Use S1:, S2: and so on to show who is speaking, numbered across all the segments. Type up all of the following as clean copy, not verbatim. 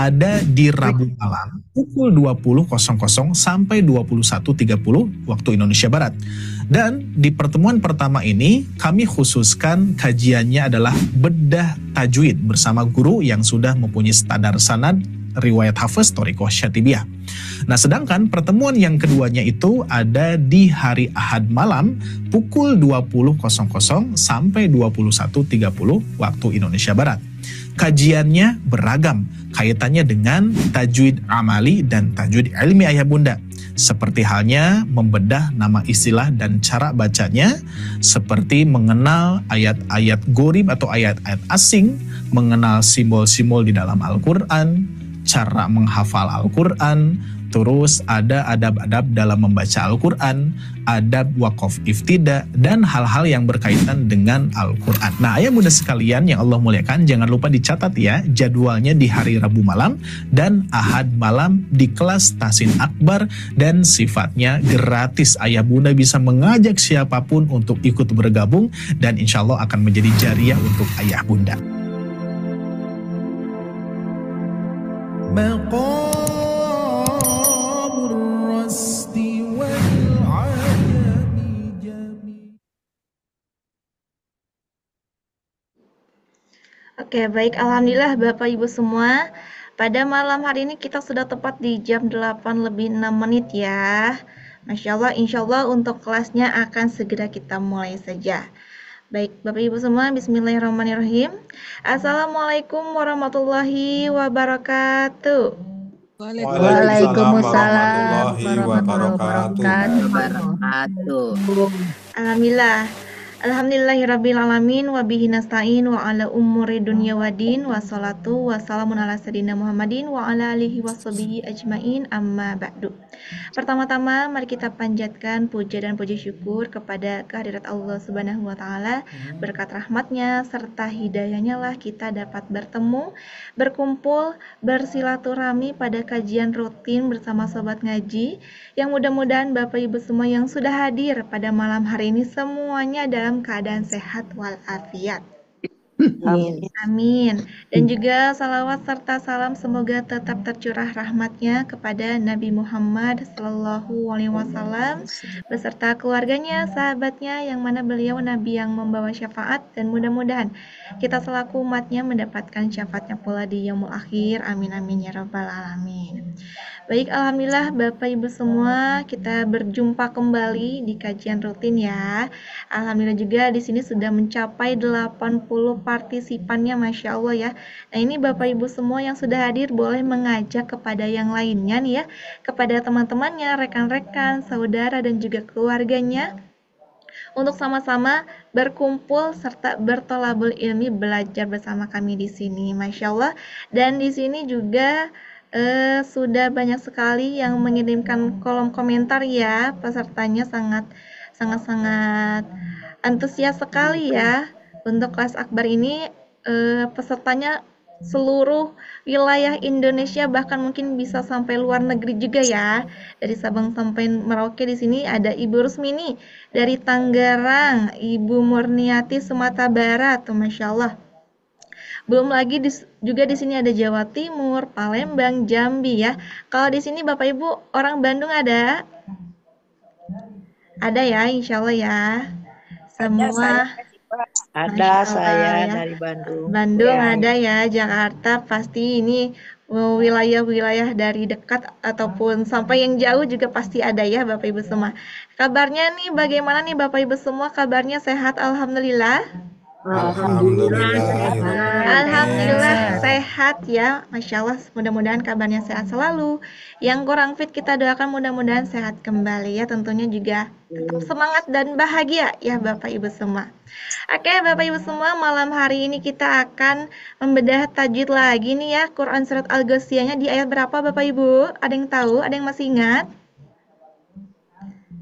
S1: ada di Rabu malam pukul 20.00 sampai 21.30 waktu Indonesia Barat. Dan di pertemuan pertama ini kami khususkan kajiannya adalah bedah tajwid bersama guru yang sudah mempunyai standar sanad riwayat Hafiz Thoriqoh Syatibiyah. Nah, sedangkan pertemuan yang keduanya itu ada di hari Ahad malam pukul 20.00 sampai 21.30 waktu Indonesia Barat. Kajiannya beragam, kaitannya dengan tajwid amali dan tajwid ilmi ayah bunda. Seperti halnya membedah nama istilah dan cara bacanya, seperti mengenal ayat-ayat gharib atau ayat-ayat asing, mengenal simbol-simbol di dalam Al-Quran, cara menghafal Al-Quran, terus ada adab-adab dalam membaca Al-Quran, adab waqaf iftida, dan hal-hal yang berkaitan dengan Al-Quran. Nah, ayah bunda sekalian yang Allah muliakan, jangan lupa dicatat ya jadwalnya di hari Rabu malam dan Ahad malam di kelas Tahsin Akbar, dan sifatnya gratis. Ayah bunda bisa mengajak siapapun untuk ikut bergabung dan insya Allah akan menjadi jariah untuk ayah bunda.
S2: Oke, baik. Alhamdulillah Bapak Ibu semua. Pada malam hari ini kita sudah tepat di jam 8 lebih 6 menit ya. Masya Allah, insya Allah untuk kelasnya akan segera kita mulai saja. Baik, Bapak Ibu semua, bismillahirrahmanirrahim. Assalamualaikum warahmatullahi wabarakatuh.
S3: Waalaikumsalam warahmatullahi wabarakatuh.
S2: Alhamdulillah. Alhamdulillahirrabbilalamin wa bihi nasta'in wa ala umuri dunya waddin wa salatu wa salamun ala sayyidina Muhammadin wa ala alihi wa sahbihi ajmain amma ba'du. Pertama-tama mari kita panjatkan puja dan puji syukur kepada kehadirat Allah Subhanahu wa taala. Berkat rahmatnya serta hidayahnya lah kita dapat bertemu, berkumpul, bersilaturahmi pada kajian rutin bersama sobat ngaji, yang mudah-mudahan Bapak Ibu semua yang sudah hadir pada malam hari ini semuanya dalam keadaan sehat walafiat.
S4: Amin.
S2: Amin. Dan juga salawat serta salam semoga tetap tercurah rahmatnya kepada Nabi Muhammad Sallallahu Alaihi Wasallam beserta keluarganya, sahabatnya, yang mana beliau Nabi yang membawa syafaat, dan mudah-mudahan kita selaku umatnya mendapatkan syafaatnya pula di yaumul akhir. Amin amin ya rabbal alamin. Baik, alhamdulillah Bapak Ibu semua, kita berjumpa kembali di kajian rutin ya. Alhamdulillah juga di sini sudah mencapai 80 partisipannya, Masya Allah ya. Nah, ini Bapak Ibu semua yang sudah hadir boleh mengajak kepada yang lainnya nih ya, kepada teman-temannya, rekan-rekan, saudara, dan juga keluarganya untuk sama-sama berkumpul serta bertolabul ilmi, belajar bersama kami di sini, Masya Allah. Dan di sini juga sudah banyak sekali yang mengirimkan kolom komentar ya, pesertanya sangat antusias sekali ya. Untuk kelas akbar ini pesertanya seluruh wilayah Indonesia, bahkan mungkin bisa sampai luar negeri juga ya. Dari Sabang sampai Merauke di sini ada Ibu Rusmini dari Tangerang, Ibu Murniati Sumatera Barat, tuh Masya Allah. Belum lagi juga di sini ada Jawa Timur, Palembang, Jambi ya. Kalau di sini Bapak Ibu orang Bandung ada? Ada ya, insya Allah ya. Semua
S4: Ada saya
S2: ya.
S4: dari Bandung.
S2: Bandung ya. Ada ya, Jakarta pasti ini wilayah-wilayah dari dekat ataupun sampai yang jauh juga pasti ada ya Bapak Ibu semua. Kabarnya nih bagaimana nih Bapak Ibu semua? Kabarnya sehat alhamdulillah. Alhamdulillah sehat ya, Masya Allah. Mudah-mudahan kabarnya sehat selalu. Yang kurang fit kita doakan mudah-mudahan sehat kembali ya. Tentunya juga tetap semangat dan bahagia ya Bapak Ibu semua. Oke Bapak Ibu semua, malam hari ini kita akan membedah tajwid lagi nih ya. Quran Surat Al-Ghasyiyah di ayat berapa Bapak Ibu? Ada yang tahu? Ada yang masih ingat?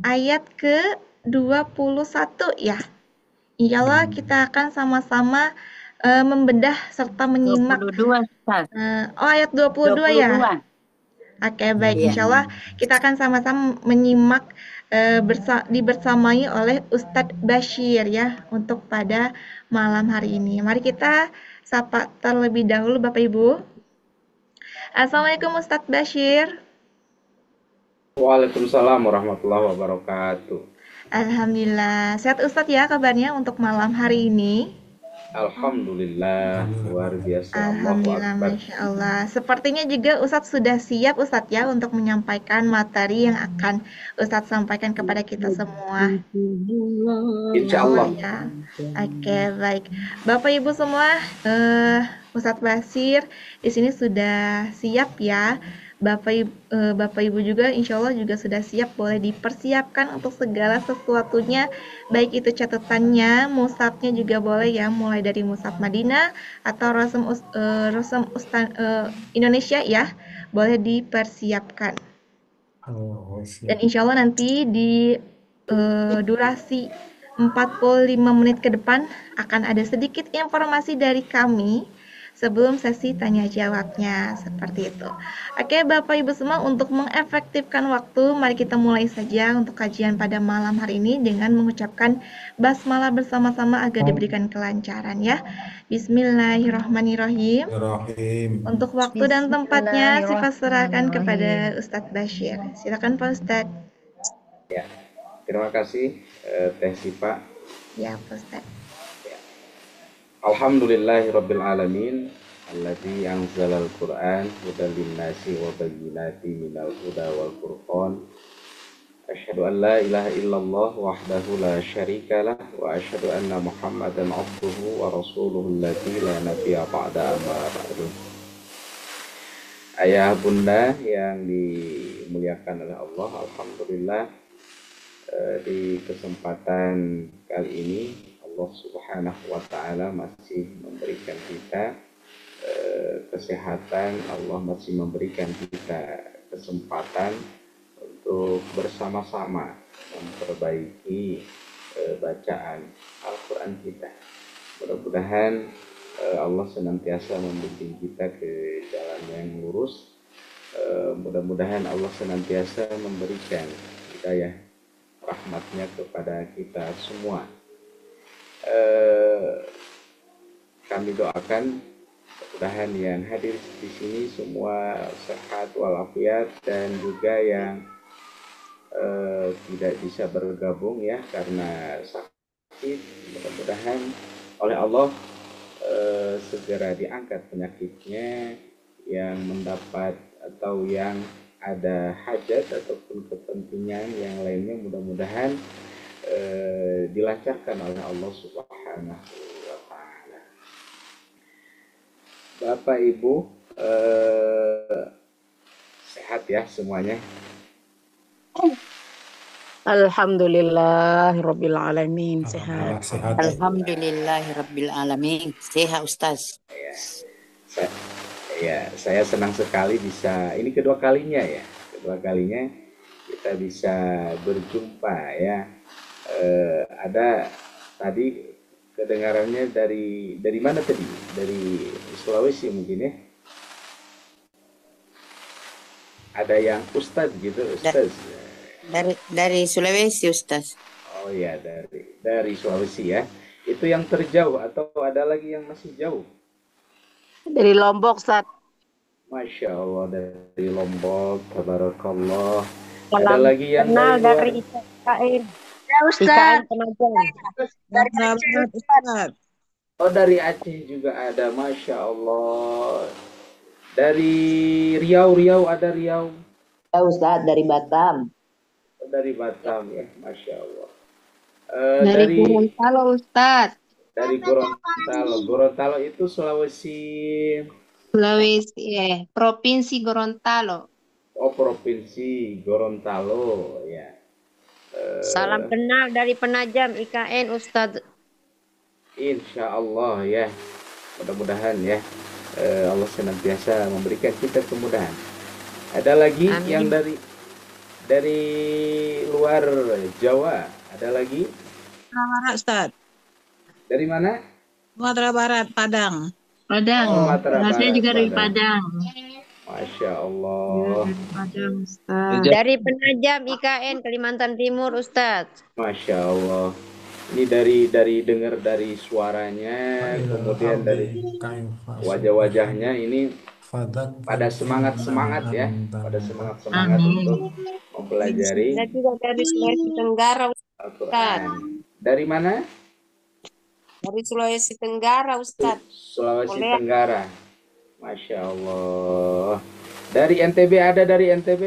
S2: Ayat ke-21 ya. Insya Allah kita akan sama-sama membedah serta menyimak.
S4: 22,
S2: ayat 22 ya? Oke, baik. Insya Allah kita akan sama-sama menyimak dibersamai oleh Ustadz Bashir ya untuk pada malam hari ini. Mari kita sapa terlebih dahulu Bapak Ibu. Assalamualaikum Ustadz Bashir.
S3: Waalaikumsalam warahmatullahi wabarakatuh.
S2: Alhamdulillah. Sehat Ustadz ya kabarnya untuk malam hari ini?
S3: Alhamdulillah, luar biasa. Allahu
S2: Alhamdulillah,
S3: Akbar.
S2: Masya Allah. Sepertinya juga Ustadz sudah siap Ustadz ya untuk menyampaikan materi yang akan Ustadz sampaikan kepada kita semua.
S3: Insya Allah.
S2: Ya. Oke, baik. Bapak Ibu semua, Ustadz Basir di sini sudah siap ya. Bapak Ibu juga insya Allah juga sudah siap, boleh dipersiapkan untuk segala sesuatunya, baik itu catatannya, mushafnya juga boleh ya, mulai dari mushaf Madinah atau Rasem Indonesia ya, boleh dipersiapkan. Dan insya Allah nanti di durasi 45 menit ke depan akan ada sedikit informasi dari kami sebelum sesi tanya jawabnya, seperti itu. Oke Bapak Ibu semua, untuk mengefektifkan waktu, mari kita mulai saja untuk kajian pada malam hari ini dengan mengucapkan basmalah bersama-sama agar diberikan kelancaran ya. Bismillahirrahmanirrahim. Untuk waktu dan tempatnya Siva serahkan kepada Ustadz Bashir. Silakan Pak Ustadz.
S3: Ya, terima kasih Teh Sipa.
S2: Ya Pak Ustadz.
S3: Alhamdulillahirabbil alamin alladzi anzalal Qur'an hudan linnasi wa bayyinatin minal huda wal furqan. Asyhadu an la ilaha illallah wahdahu la syarikalah wa asyhadu anna Muhammadan abduhu wa rasuluhu alladzi la nabiyya ba'da amma ba'du. Ayah bunda yang dimuliakan oleh Allah, alhamdulillah di kesempatan kali ini Allah Subhanahu wa Ta'ala masih memberikan kita kesehatan, Allah masih memberikan kita kesempatan untuk bersama-sama memperbaiki bacaan Al-Quran kita. Mudah-mudahan Allah senantiasa membimbing kita ke jalan yang lurus. Mudah-mudahan Allah senantiasa memberikan hidayah rahmatnya kepada kita semua. Kami doakan mudah-mudahan yang hadir di sini semua sehat walafiat, dan juga yang tidak bisa bergabung ya karena sakit, mudah-mudahan oleh Allah segera diangkat penyakitnya, yang mendapat atau yang ada hajat ataupun kepentingan yang lainnya mudah-mudahan dilancarkan oleh Allah Subhanahu wa Ta'ala. Bapak Ibu sehat ya semuanya?
S4: Alhamdulillahirabbil alamin, sehat.
S5: Alhamdulillahirabbil alamin, sehat Ustaz.
S3: Saya senang sekali bisa, ini kedua kalinya kita bisa berjumpa ya. Ada tadi kedengarannya dari mana tadi? Dari Sulawesi mungkin ya? Ada yang Ustadz gitu, Ustadz.
S5: Dari Sulawesi Ustaz.
S3: Oh ya, dari Sulawesi ya. Itu yang terjauh atau ada lagi yang masih jauh?
S4: Dari Lombok, Ustaz.
S3: Masya Allah, dari Lombok, tabarakallah.
S4: Salam
S3: Ada lagi yang
S4: kenal
S3: dari luar?
S4: dari IKN.
S6: Ya Ustaz.
S4: Penajam.
S6: Dari Aceh, Ustaz.
S3: Oh, dari Aceh juga ada, Masya Allah. Dari Riau ada Riau.
S4: Ya Ustaz, dari Batam.
S3: Oh, dari Batam ya, Masya Allah.
S6: Dari Gorontalo, Ustaz.
S3: Dari Gorontalo. Gorontalo itu Sulawesi.
S6: Provinsi Gorontalo.
S3: Oh, Provinsi Gorontalo ya.
S4: Salam kenal dari Penajam IKN, Ustaz.
S3: Insya Allah ya. Mudah-mudahan ya. Allah senantiasa memberikan kita kemudahan. Ada lagi
S4: Amin.
S3: yang dari luar Jawa? Ada lagi?
S7: Sumatera Barat, Ustaz.
S3: Dari mana?
S7: Sumatera Barat, Padang.
S6: Padang.
S3: Sumatera
S6: Saya
S3: Barat,
S6: juga dari
S3: Padang.
S6: Padang.
S3: Masya
S6: Ya,
S3: Allah.
S6: dari Padang, Ustaz.
S4: Dari Penajam IKN Kalimantan Timur, Ustaz.
S3: Masya Allah. Ini dari dengar dari suaranya, kemudian dari wajah-wajahnya ini pada semangat-semangat ya, pada semangat-semangat untuk mempelajari
S4: Ada juga dari Sulawesi Tenggara, Ustaz.
S3: Al-Quran. Dari mana?
S4: Dari Sulawesi Tenggara, Ustaz.
S3: Sulawesi
S4: Boleh.
S3: Tenggara. Masya Allah. Dari NTB ada dari NTB?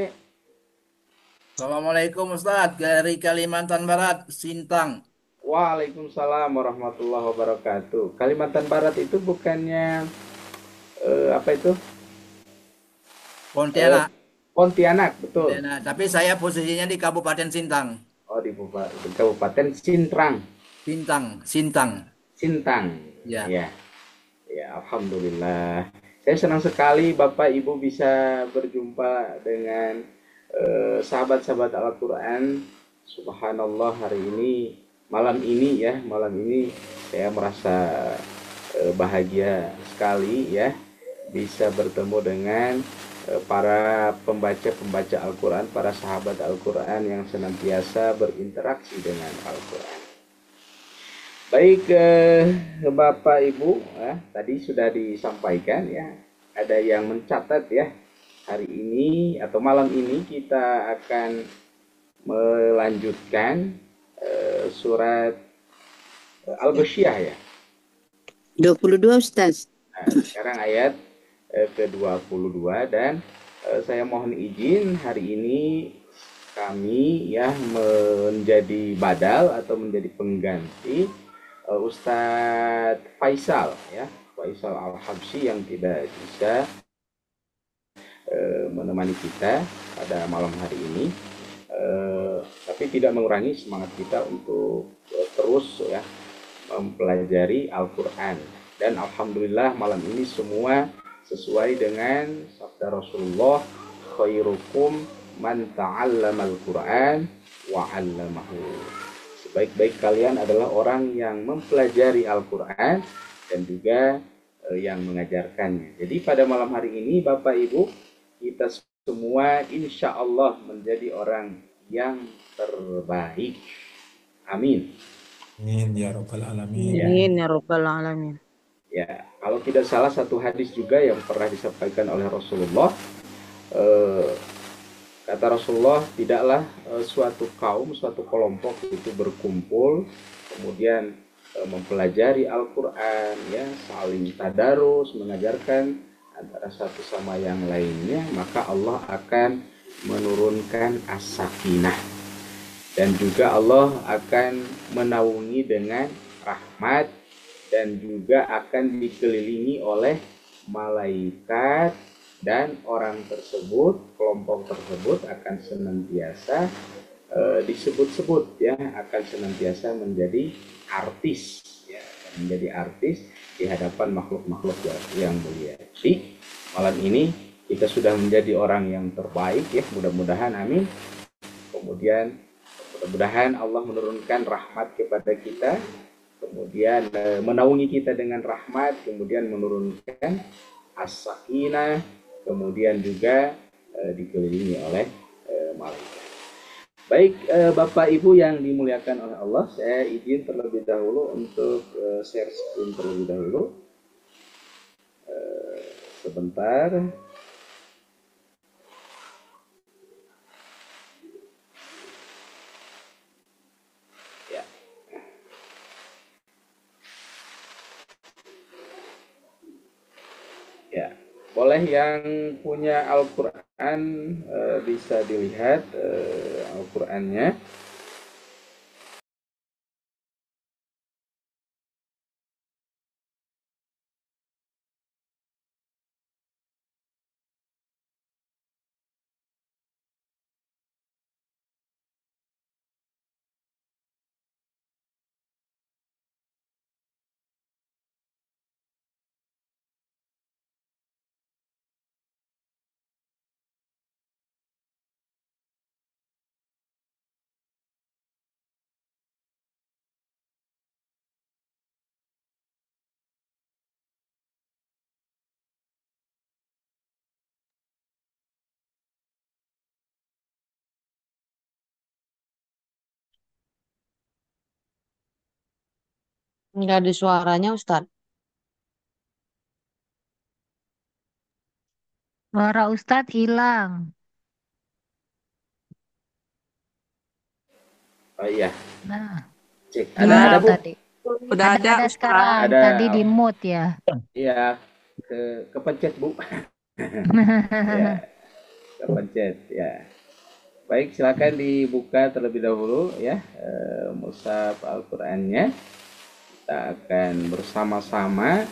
S8: Assalamualaikum Ustadz, dari Kalimantan Barat, Sintang.
S3: Waalaikumsalam warahmatullahi wabarakatuh. Kalimantan Barat itu bukannya apa itu?
S8: Pontianak.
S3: Pontianak, betul.
S8: Pontianak. Tapi saya posisinya di Kabupaten Sintang.
S3: Oh, di Kabupaten Sintrang.
S8: Sintang.
S3: Ya. Ya. Ya, alhamdulillah. Saya senang sekali Bapak Ibu bisa berjumpa dengan sahabat-sahabat Al-Quran. Subhanallah, hari ini, malam ini saya merasa bahagia sekali ya bisa bertemu dengan para pembaca Al-Quran, para sahabat Al-Quran yang senantiasa berinteraksi dengan Al-Quran. Baik, Bapak Ibu, tadi sudah disampaikan ya, ada yang mencatat ya, hari ini atau malam ini kita akan melanjutkan surat Al-Ghasyiyah ya.
S5: 22 Ustaz.
S3: Nah, sekarang ayat ke-22 dan saya mohon izin hari ini kami ya menjadi badal atau menjadi pengganti Ustadz Faisal ya, Faisal Al-Habsyi yang tidak bisa menemani kita pada malam hari ini, tapi tidak mengurangi semangat kita untuk terus ya mempelajari Al-Quran. Dan alhamdulillah malam ini semua sesuai dengan sabda Rasulullah, khairukum man ta'allamal Quran wa 'allamahu. Sebaik-baik kalian adalah orang yang mempelajari Al-Quran dan juga yang mengajarkannya. Jadi pada malam hari ini Bapak Ibu, kita semua insya Allah menjadi orang yang terbaik. Amin.
S9: Amin ya rabbal alamin.
S7: Amin ya rabbal alamin.
S3: Ya, kalau tidak salah satu hadis juga yang pernah disampaikan oleh Rasulullah, kata Rasulullah, tidaklah suatu kaum, suatu kelompok itu berkumpul kemudian mempelajari Al-Quran ya, saling tadarus, mengajarkan antara satu sama yang lainnya, maka Allah akan menurunkan as-sakinah dan juga Allah akan menaungi dengan rahmat dan juga akan dikelilingi oleh malaikat, dan orang tersebut, kelompok tersebut akan senantiasa disebut-sebut ya, akan senantiasa menjadi artis ya, menjadi artis di hadapan makhluk-makhluk yang mulia. Jadi malam ini kita sudah menjadi orang yang terbaik ya, mudah-mudahan, amin. Kemudian mudah-mudahan Allah menurunkan rahmat kepada kita, kemudian menaungi kita dengan rahmat, kemudian menurunkan as-sakinah, kemudian juga dikelilingi oleh malaikat. Baik, Bapak Ibu yang dimuliakan oleh Allah, saya izin terlebih dahulu untuk share screen terlebih dahulu. Sebentar. Ya, boleh yang punya Al-Quran bisa dilihat Al-Qurannya.
S4: Nggak ada suaranya, Ustaz.
S10: Suara Ustadz hilang.
S3: Oh iya,
S10: Nah,
S3: cek.
S10: di
S3: Ada
S10: mute
S3: Bu?
S10: tadi.
S6: Udah ada
S10: Ada
S6: Ustaz.
S10: sekarang.
S3: Ada.
S10: Tadi di mute ya.
S3: Iya, kepencet Bu. Ya, kepencet ya. Baik, silakan dibuka terlebih dahulu ya, mushaf Al-Qur'annya. Kita akan bersama-sama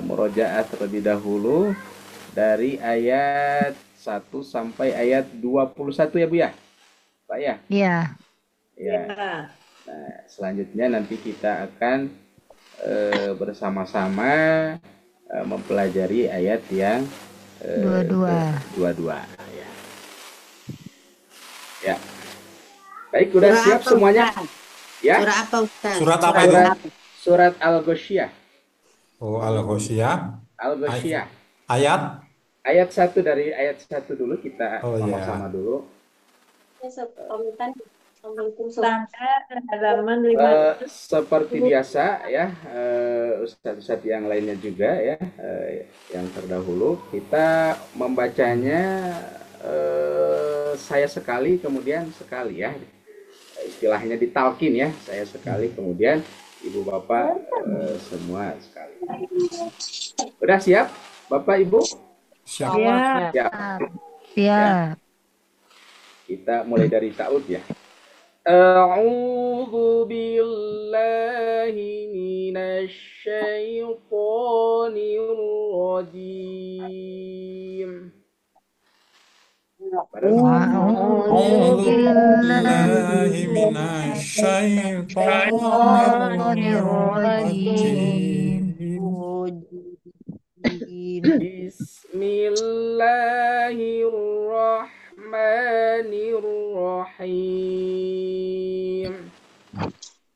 S3: murojaah terlebih dahulu dari ayat 1 sampai ayat 21 ya Bu ya. Pak ya?
S10: Iya.
S3: Ya. Nah, selanjutnya nanti kita akan bersama-sama mempelajari ayat yang 22 ya. Ya. Baik, udah
S5: Surah
S3: siap
S5: apa,
S3: semuanya?
S5: Ustaz?
S3: Ya.
S5: Surah apa, Ustaz?
S9: Surat apa itu?
S3: Surat Al-Ghasyiyah.
S9: Oh, Al-Ghasyiyah.
S3: Al-Ghasyiyah.
S9: Ayat?
S3: Ayat 1, dari ayat 1 dulu kita sama-sama dulu.
S6: Halaman
S3: Seperti biasa ya, ustadz-ustadz yang lainnya juga ya, yang terdahulu kita membacanya saya sekali kemudian sekali ya, istilahnya ditalkin ya, saya sekali kemudian ibu bapak semua sekali. Udah siap bapak ibu?
S9: Siap.
S3: Siap.
S10: Ya.
S3: Kita mulai dari ta'ud ya. A'udzu billahi minasy syaithanir rajim.
S9: A'udzu billahi minasy syaithanir rajim.
S3: Bismillahirrahmanirrahim.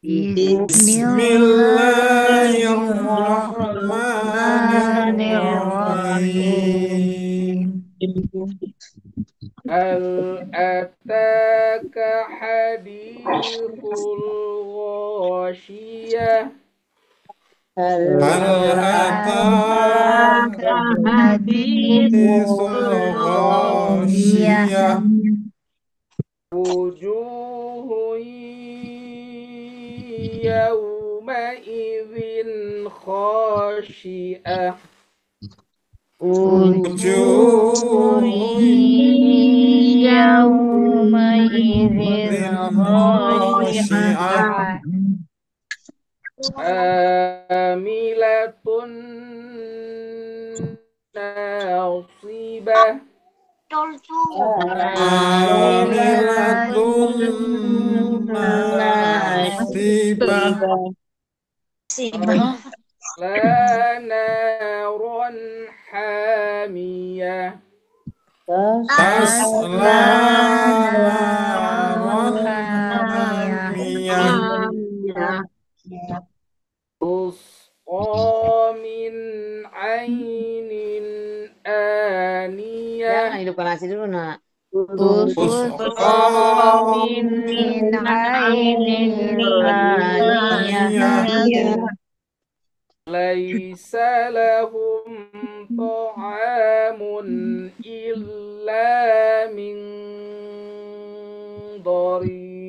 S9: Bismillahirrahmanirrahim.
S3: Hal ataka hadithul ghasyiyah.
S9: Hal ataka hadithul ghasyiyah.
S3: Wujuhun yawma'idhin khashi'ah.
S10: Wujuhun yawma'idhin khashi'ah.
S3: Amilatun nasibah.
S9: Amilatun nasibah.
S3: La narun hamiyah.
S9: Tasla naran hamiyah.
S3: Tusqa min ainin aniyah.
S5: Jangan hidupkan nasi dulu, nak.
S10: Tusqa min ainin aniyah.
S3: Laisa lahum ta'amun illa min dhari'.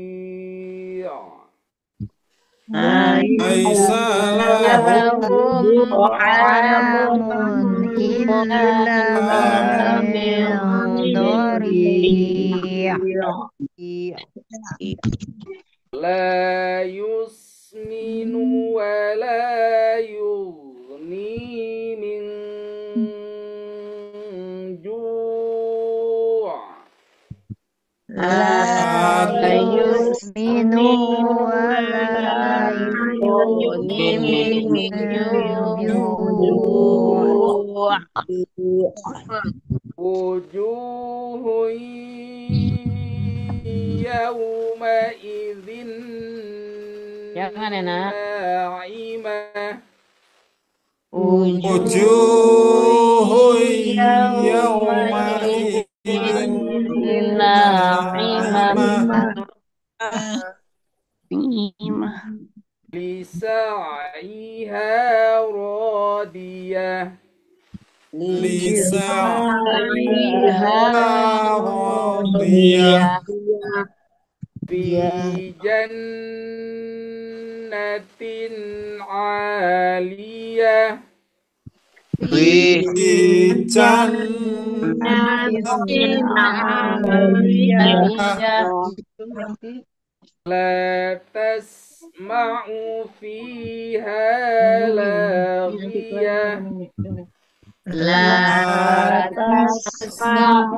S9: Laisa lahum
S10: ta'amun illa min dhari'.
S3: La yusminu wa la yughni min ju'.
S10: La yusminu wa la yughni min ju'.
S3: Wujuhun yawma'idhin
S5: Jangan ya, nak.
S3: na'imah.
S9: wujuhun yawma'idhin na'imah.
S3: Lisa'iha radiyah.
S9: لسعيها راضية
S3: في جنة عالية
S9: في جنة عالية
S3: لا تسمع فيها لاغية
S9: لا تسمع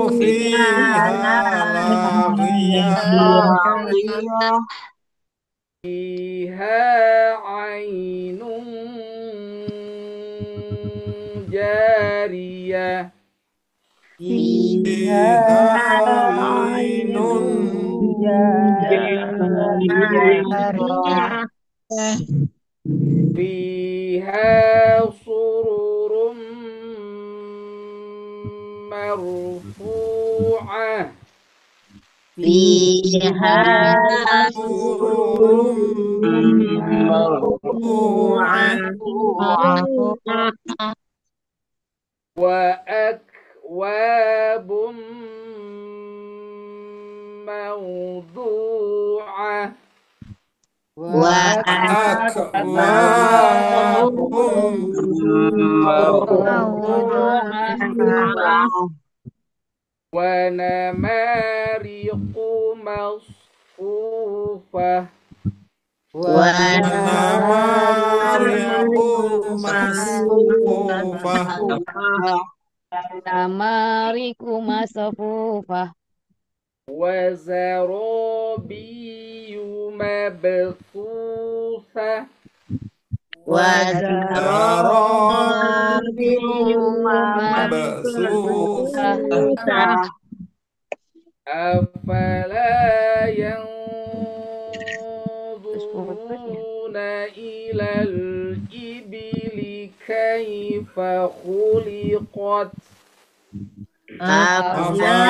S9: فيها لاغية
S3: فيها عين جارية
S9: فيها عين جارية
S3: فيها سرر مرفوعة
S9: فيها سرر مرفوعة
S3: وأكواب موضوعة
S9: وأكواب موضوعة
S3: ونمارق مصفوفة
S9: ونمارق مصفوفة
S10: نمارق مصفوفة
S3: وزرابي مبثوثة
S9: وزرابي مبثوثة
S3: أفلا ينظرون إلى الإبل كيف خلقت
S9: أفلا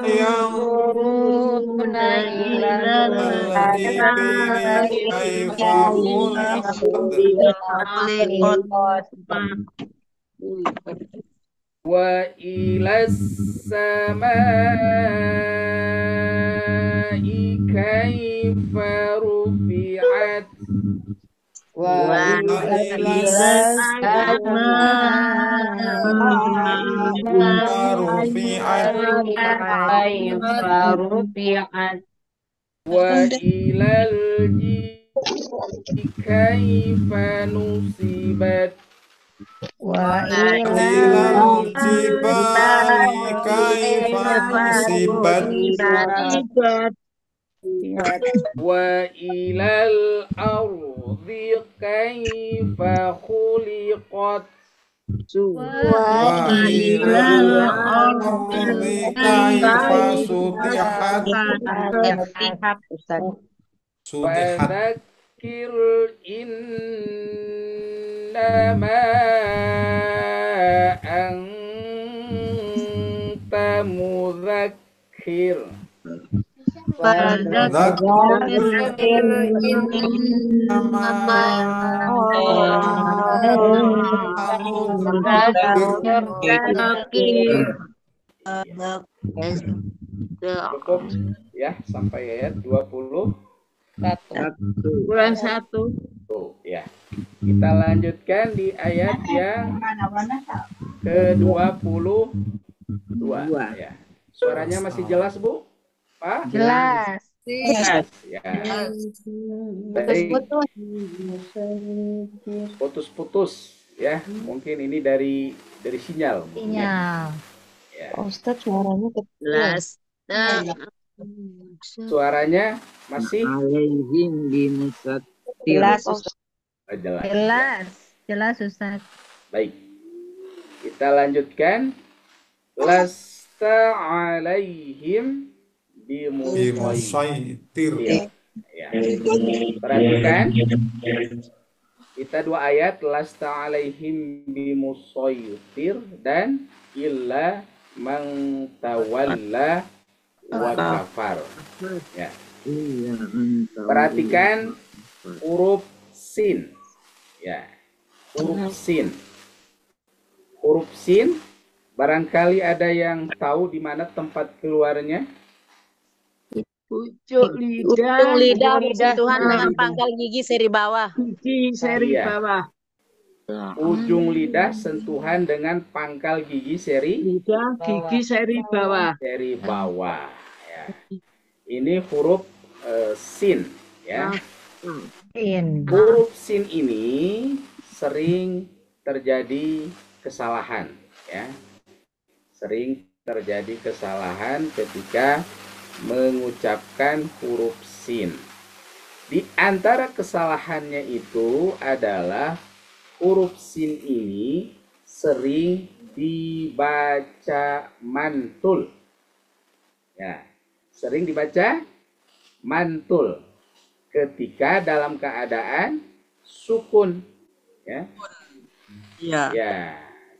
S9: ينظرون إلى الإبل كيف خلقت
S3: وإلى السماء كيف رفعت
S9: وإلى السماء رفعت
S10: كيف رفعت
S3: وإلى الجبال كيف نصبت
S9: وإلى الجبال كيف نصبت
S3: وإلى الأرض كيف خلقت
S9: وإلى الأرض كيف سطحت سطحت
S3: فذكر إنما أنت مذكر
S9: فذكر إنما
S3: Cukup ya sampai ayat 21. Tuh, ya. Kita lanjutkan di ayat yang ke-22 ya. Suaranya masih jelas, Bu? Pak?
S10: Jelas.
S3: Jelas. Ya. Baik. Putus-putus ya. Mungkin ini dari sinyal.
S10: Sinyal.
S3: Ya.
S6: Ustadz suaranya kecil.
S3: Suaranya masih
S6: Jelas, Ustadz.
S3: jelas.
S10: Jelas Ustaz.
S3: Baik. Kita lanjutkan. Lasta alaihim
S9: bimusaitir.
S3: Ya. Perhatikan. Kita dua ayat. Lasta alaihim bimusaitir dan illa man tawalla wa kafar. Ya. Perhatikan huruf sin. Ya. Huruf sin. huruf sin, barangkali ada yang tahu di mana tempat keluarnya?
S5: Pucuk lidah.
S6: Ujung lidah
S4: Ujung lidah.
S6: bersentuhan dengan pangkal gigi seri bawah.
S5: Gigi seri
S3: Iya.
S5: bawah.
S3: Ujung lidah sentuhan dengan pangkal gigi
S5: Lidah gigi seri bawah.
S3: Ya. Ini huruf sin, ya.
S10: Sin.
S3: Huruf sin ini sering terjadi kesalahan, ya. Sering terjadi kesalahan ketika mengucapkan huruf sin. Di antara kesalahannya itu adalah huruf sin ini sering dibaca mantul. Ya, sering dibaca mantul ketika dalam keadaan sukun. Ya.
S7: Iya.
S3: Ya,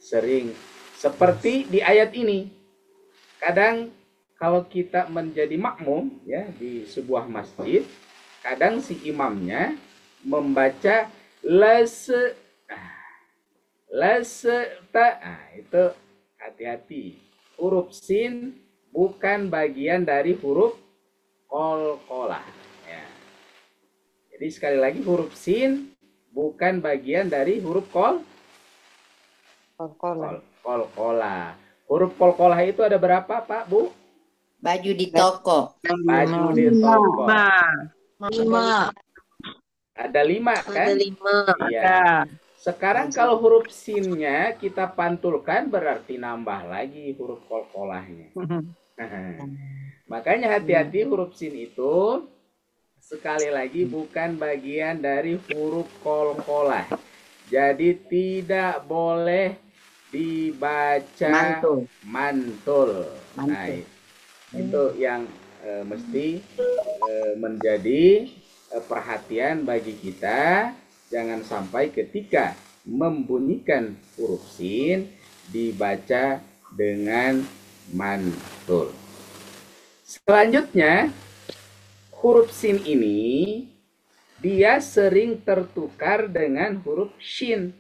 S3: sering seperti di ayat ini. Kadang kalau kita menjadi makmum ya di sebuah masjid, kadang si imamnya membaca itu hati-hati. Huruf sin bukan bagian dari huruf qalqalah. Ya. Jadi sekali lagi huruf sin bukan bagian dari huruf qalqalah. Huruf qalqalah itu ada berapa, Pak, Bu?
S6: Baju di toko.
S3: Baju di toko.
S6: 5.
S3: Ada 5 kan?
S6: Ada 5.
S3: Iya. Sekarang kalau huruf sinnya kita pantulkan berarti nambah lagi huruf qalqalahnya. Makanya hati-hati, huruf sin itu sekali lagi bukan bagian dari huruf qalqalah. Jadi tidak boleh dibaca mantul. Nah, itu yang mesti menjadi perhatian bagi kita. Jangan sampai ketika membunyikan huruf sin dibaca dengan mantul. Selanjutnya, huruf sin ini dia sering tertukar dengan huruf shin.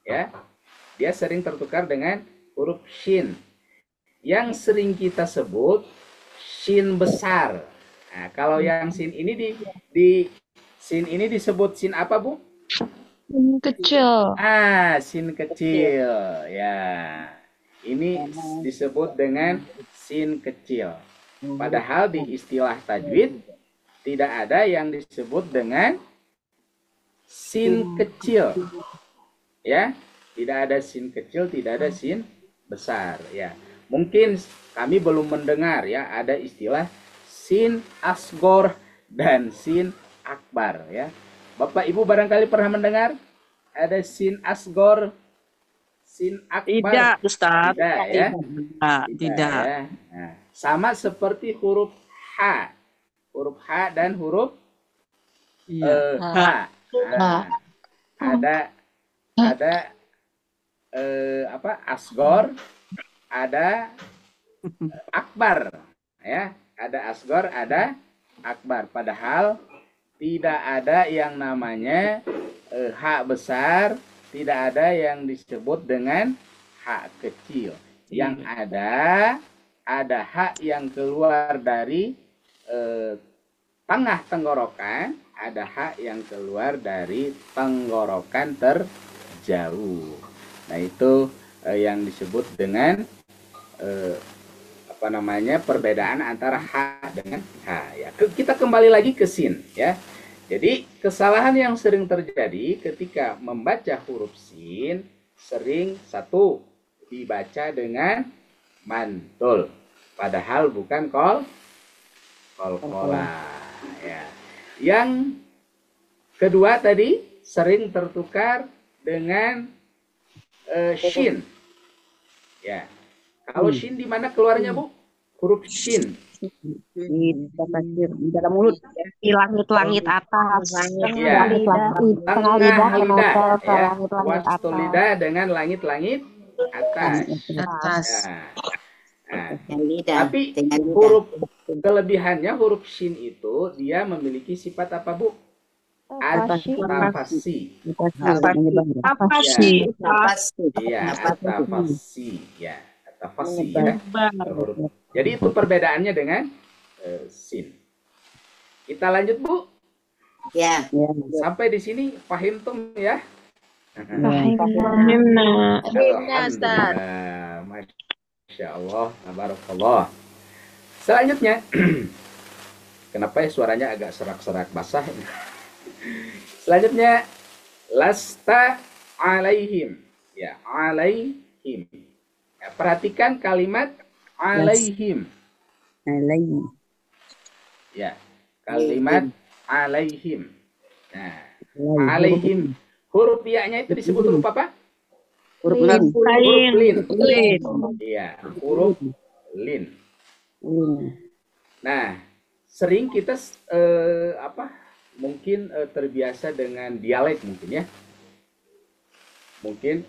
S3: Ya, dia sering tertukar dengan huruf shin. Yang sering kita sebut shin besar. Nah, kalau yang sin ini sin ini disebut sin apa, Bu?
S10: Sin kecil.
S3: Sin kecil. Ya. Ini disebut dengan sin kecil. Padahal di istilah tajwid tidak ada yang disebut dengan sin kecil. Ya, tidak ada sin kecil, tidak ada sin besar, ya. Mungkin kami belum mendengar ya ada istilah sin asgor dan sin akbar, ya. Bapak Ibu barangkali pernah mendengar ada sin asgor, sin akbar?
S7: Tidak, Ustaz.
S3: Tidak, ya.
S7: Tidak.
S3: Ya. Nah, sama seperti huruf H. Huruf H dan huruf H. Nah, ada asgor, ada akbar, ya. Ada asgor, ada akbar. Padahal tidak ada yang namanya H besar, tidak ada yang disebut dengan H kecil. Yang ada H yang keluar dari tengah tenggorokan, ada H yang keluar dari tenggorokan terjauh. Nah, itu yang disebut dengan perbedaan antara H dengan H, ya. Kita kembali lagi ke sin, ya. Jadi kesalahan yang sering terjadi ketika membaca huruf sin sering satu dibaca dengan mantul, padahal bukan qalqalah, ya. Yang kedua tadi sering tertukar dengan shin, ya. Kalau shin di mana keluarnya, Bu? Huruf shin
S6: Di dalam mulut. Di langit-langit atas.
S3: ya, tengah lidah, ya.
S6: Langit-langit
S3: Wastul lidah dengan langit-langit atas. Nah, tapi huruf kelebihannya huruf shin itu dia memiliki sifat apa, Bu? At-tafasi.
S7: Apa sih?
S3: Iya, at-tafasi. Ya, at-tafasi ya. Huruf. Jadi itu perbedaannya dengan sin. Kita lanjut, Bu.
S6: Ya.
S3: Sampai di sini paham tuh ya?
S7: Fahimna.
S3: Alhamdulillah. Masya Allah. Tabarakallah. Selanjutnya, kenapa ya suaranya agak serak-serak basah? Selanjutnya, lasta alaihim. Ya, alaihim. Ya, perhatikan kalimat alaihim. Ya, kalimat alaihim. Nah, alaihim. Huruf ya-nya itu disebut huruf apa?
S6: Huruf
S3: Huruf lin.
S7: Lin.
S3: Iya, huruf lin. Nah, sering kita mungkin terbiasa dengan dialek mungkin ya. Mungkin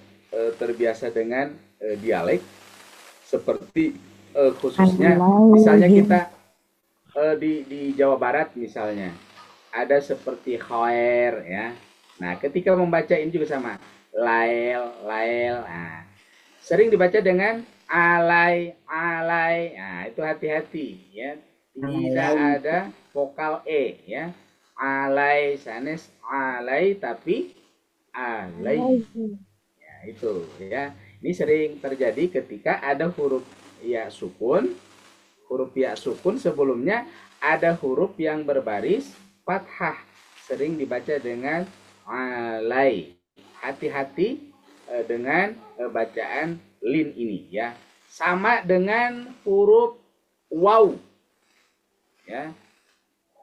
S3: terbiasa dengan dialek seperti khususnya misalnya kita di Jawa Barat misalnya ada seperti khair ya. Nah, ketika membaca ini juga sama lael. Nah, sering dibaca dengan alai. Nah, itu hati-hati ya. Tidak ada vokal e ya. Alai sanes alai tapi alai. Ya, itu ya. Ini sering terjadi ketika ada huruf ya sukun. Huruf ya sukun sebelumnya ada huruf yang berbaris fathah. Sering dibaca dengan alai. Hati-hati dengan bacaan lin ini ya. Sama dengan huruf waw. Ya.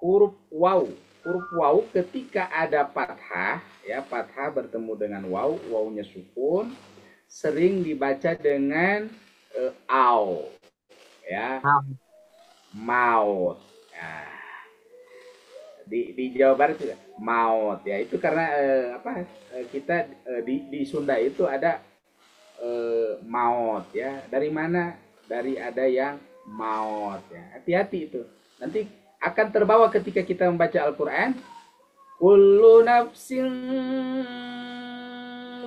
S3: Huruf waw. Huruf waw ketika ada fathah ya, fathah bertemu dengan waw, wawnya sukun, sering dibaca dengan au. Ya. Maut. Nah, di Jawa Barat juga maut ya, itu karena kita di Sunda itu ada maut ya. Dari mana? Dari ada yang maut ya. Hati-hati itu. Nanti akan terbawa ketika kita membaca Al-Qur'an. Kullu nafsin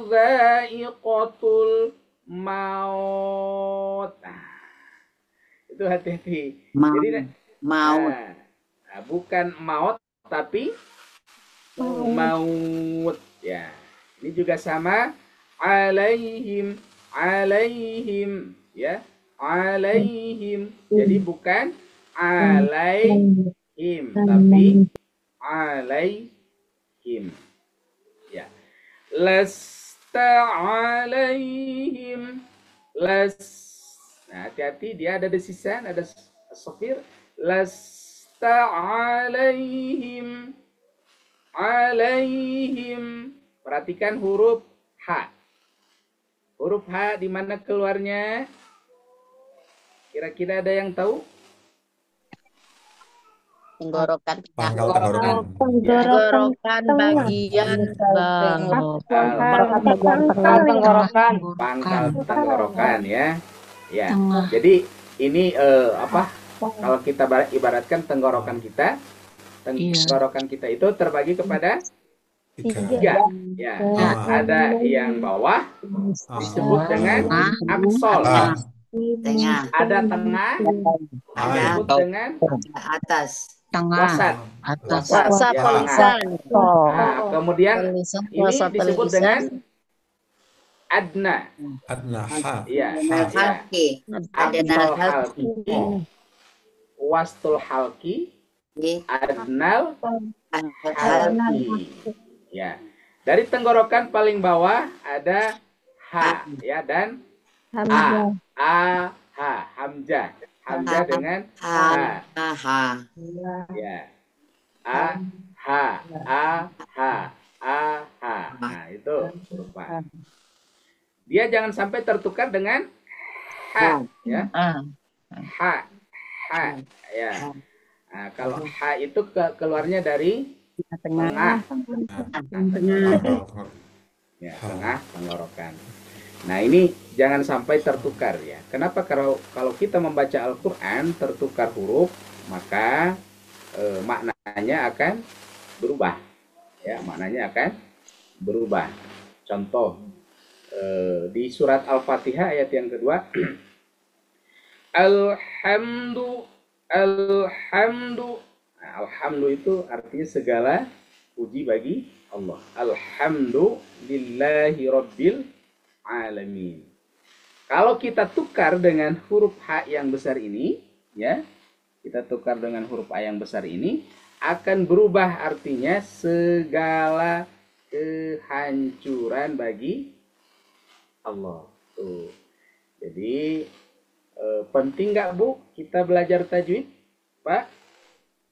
S3: dha'iqatul maut. Nah, itu hati-hati. Jadi maut. Nah, bukan maut tapi maut ya. Ini juga sama alaihim ya. Alaihim. Jadi bukan alaihim tapi alaihim. Ya. Lasta alaihim. Nah, hati-hati dia ada desisan, ada sofir. Lasta alaihim. Perhatikan huruf H. Huruf H di mana keluarnya? Kira-kira ada yang tahu?
S6: Tenggorokan.
S4: Tenggorokan bagian
S3: Pangkal tenggorokan ya. Ya. Jadi ini kalau kita ibaratkan tenggorokan kita itu terbagi kepada tiga. Ya. Ada yang bawah disebut dengan aksol. Ada tengah disebut dengan atas. Wasat. Nah, kemudian ini disebut dengan adna. Iya. Adnal halki. Wastul halki. Adnal halki. Ya. Dari tenggorokan paling bawah ada H ya dan A. Hamzah. Hamzah dengan A. Ya. A. Nah, itu huruf A. Dia jangan sampai tertukar dengan H ya. H. Ya. Nah, kalau H itu keluarnya dari tengah. Ya, tengah tenggorokan. Nah, ini jangan sampai tertukar ya. Kenapa? Kalau kita membaca Al-Qur'an tertukar huruf, maka maknanya akan berubah. ya maknanya akan berubah. Contoh di surat Al-Fatihah ayat yang kedua, alhamdu. Nah, alhamdu itu artinya segala puji bagi Allah. Alhamdulillahi rabbil alamin. Kalau kita tukar dengan huruf H yang besar ini, ya, kita tukar dengan huruf A yang besar ini, akan berubah artinya segala kehancuran bagi Allah. Tuh. Jadi penting nggak Bu kita belajar tajwid, Pak?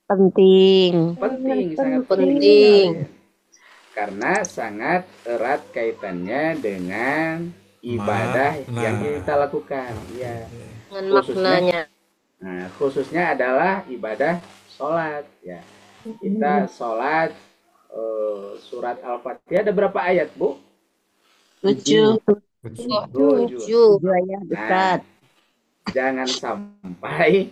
S4: Penting.
S3: Penting, sangat penting. Karena sangat erat kaitannya dengan ibadah yang kita lakukan, ya.
S4: Dengan maknanya.
S3: Nah, khususnya adalah ibadah sholat, ya. Kita sholat surat Al-Fatihah ada berapa ayat, Bu?
S4: 7.
S3: 7
S6: ayat, Ustaz.
S3: Jangan sampai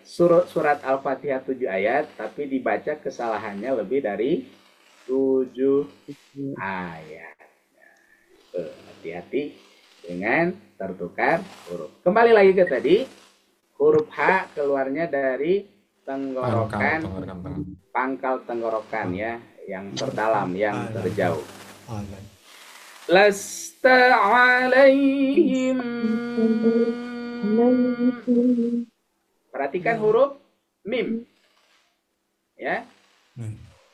S3: surat Al-Fatihah 7 ayat, tapi dibaca kesalahannya lebih dari 7 ayat. Hati-hati dengan tertukar huruf. Kembali lagi ke tadi, huruf H keluarnya dari tenggorokan, pangkal tenggorokan, ya, yang terdalam, yang terjauh. Lasta alaihim. Perhatikan huruf mim, ya.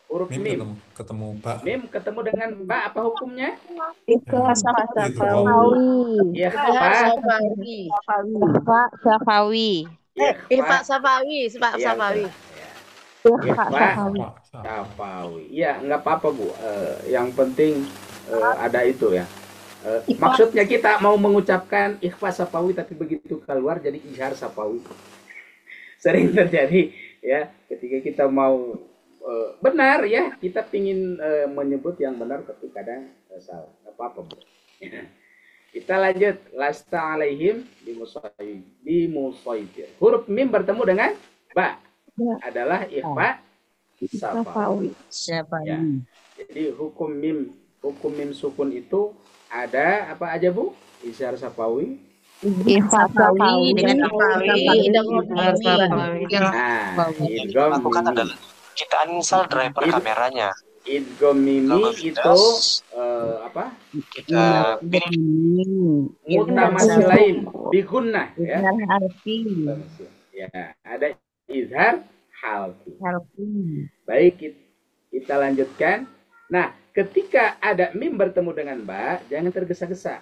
S3: Huruf mim
S9: ketemu ba.
S3: Mim ketemu dengan ba, apa hukumnya?
S4: Ikhfa Safawi. Ikhfa Safawi.
S3: Ya, nggak apa-apa Bu. Yang penting ada itu, ya. Maksudnya kita mau mengucapkan ikhfa safawi, tapi begitu keluar jadi izhar safawi. Sering terjadi, ya, ketika kita mau benar, ya, kita pingin menyebut yang benar tapi kadang salah. Nggak apa-apa Bu. Kita lanjut. Lasta alaihim bimusaitir. Huruf mim bertemu dengan ba adalah ikhfa safawi. Ya. Jadi hukum mim sukun itu ada apa aja Bu? Izhar safawi,
S4: Ikhfa Safawi dengan
S3: idgham mimi.
S11: Kita uninstall driver kameranya.
S3: Idgham mimi itu apa?
S11: Kita pilih
S3: Mutamatsilain bi gunnah, ya. Ya, ada izhar halqi. Baik, kita lanjutkan. Nah, ketika ada mim bertemu dengan ba, jangan tergesa-gesa.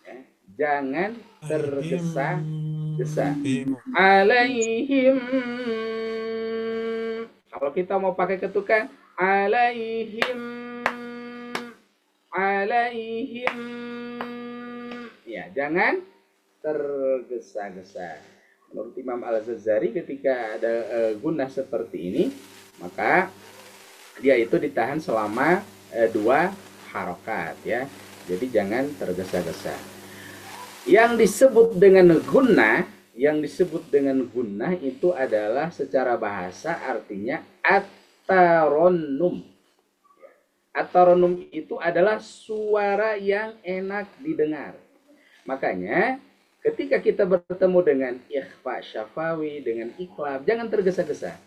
S3: Ya, jangan tergesa-gesa. Alaihim. Kalau kita mau pakai ketukan, alaihim. Ya, jangan tergesa-gesa. Menurut Imam Al-Ghazali, ketika ada gunnah seperti ini, maka dia itu ditahan selama 2 harokat, ya. Jadi jangan tergesa-gesa. Yang disebut dengan gunnah itu adalah secara bahasa artinya at-tarannum. At-tarannum itu adalah suara yang enak didengar. Makanya ketika kita bertemu dengan ikhfa syafawi, dengan iqlab, jangan tergesa-gesa,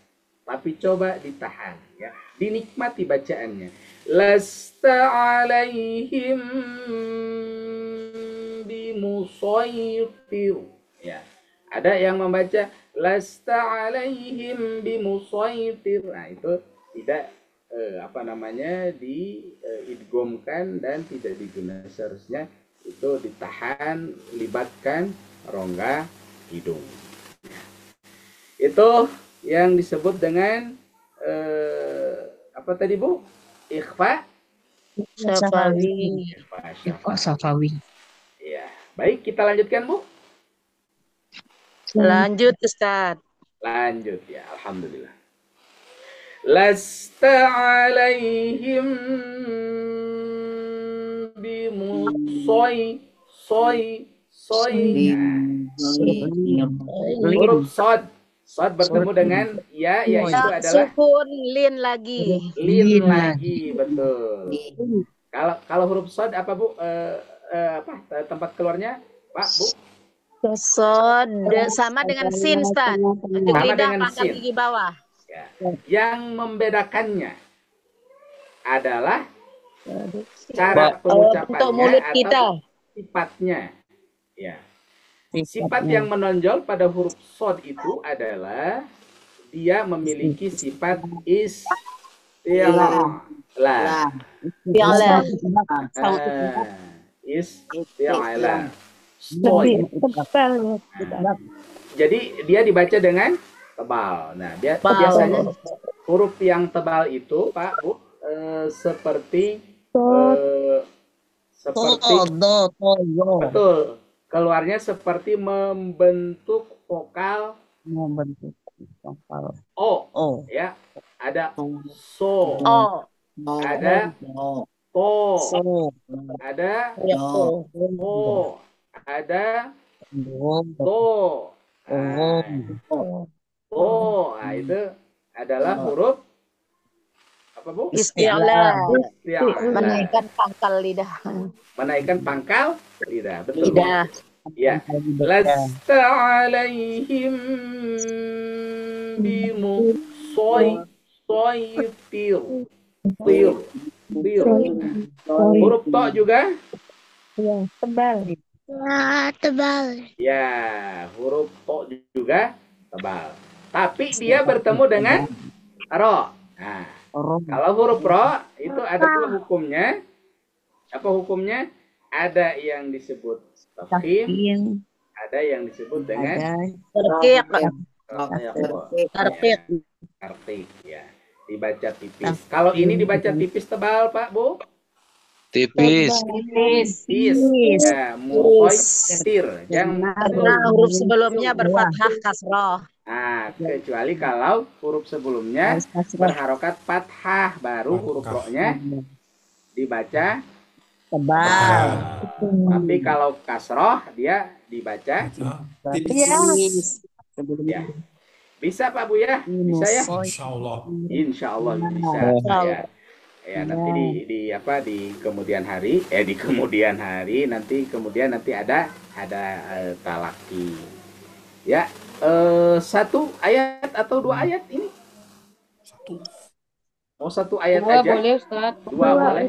S3: tapi coba ditahan, ya. Dinikmati bacaannya. Lasta alaihim bimusaitir. Ya. Ada yang membaca lasta alaihim bimusaitir. Nah, itu tidak diidghamkan dan tidak digunakan. Seharusnya itu ditahan, libatkan rongga hidung. Itu yang disebut dengan apa tadi Bu? Ikhfa
S4: Safawi.
S3: Ya, baik, kita lanjutkan Bu.
S4: Lanjut Ustaz.
S3: Lanjut, ya, alhamdulillah. Lasta alaihim bimusai soy. Huruf sod Sod bertemu dengan ya, yaitu
S4: Ya,
S3: adalah
S4: sukun lin lagi.
S3: lin lagi, betul. Kalau huruf sod apa Bu? Tempat keluarnya Pak Bu?
S4: Sod sama dengan sin, Ustaz. Ujung
S3: Sama
S4: lidah,
S3: dengan
S4: pangkal
S3: sin.
S4: gigi bawah.
S3: Ya. Yang membedakannya adalah cara pengucapannya
S4: Untuk mulut
S3: atau
S4: kita.
S3: sifatnya. Ya. Sifat yang menonjol pada huruf sod itu adalah dia memiliki sifat isti'la. Isti'la. Stoy. Jadi dia dibaca dengan tebal. Nah, biasanya huruf yang tebal itu, Pak Bu, seperti betul, keluarnya seperti membentuk vokal O, ya. Ada so, ada to, ada o, ada do. Nah, itu adalah huruf apa Bu?
S4: Isti'la.
S3: Isti'la.
S4: Menaikkan pangkal lidah.
S3: Menaikkan pangkal lidah, betul.
S4: Lidah.
S3: Ya. Lasta alaihim bimusaytir. Huruf to juga
S10: Tebal.
S2: Tebal.
S3: ya, huruf to juga tebal. Tapi dia bertemu dengan ro. Nah, kalau huruf ro itu ada dua hukumnya. Apa hukumnya? Ada yang disebut tafkhim, ada yang disebut dengan tarqiq, ya. Dibaca tipis. Kalau ini dibaca tipis tebal, Pak Bu?
S11: Tipis.
S3: Ya, muqayyir.
S4: Karena huruf sebelumnya berfathah kasroh.
S3: Nah, kecuali kalau huruf sebelumnya berharokat fathah, baru huruf ro-nya dibaca tebal. Tapi kalau kasroh dia dibaca
S9: tipis.
S3: Ya. Bisa Pak Bu ya? Bisa ya? Insya Allah bisa. Ya, nanti di kemudian hari nanti ada talaki. Ya, satu ayat atau dua ayat ini? Satu ayat
S10: Dua
S3: aja.
S10: boleh, Ustaz.
S3: Dua boleh.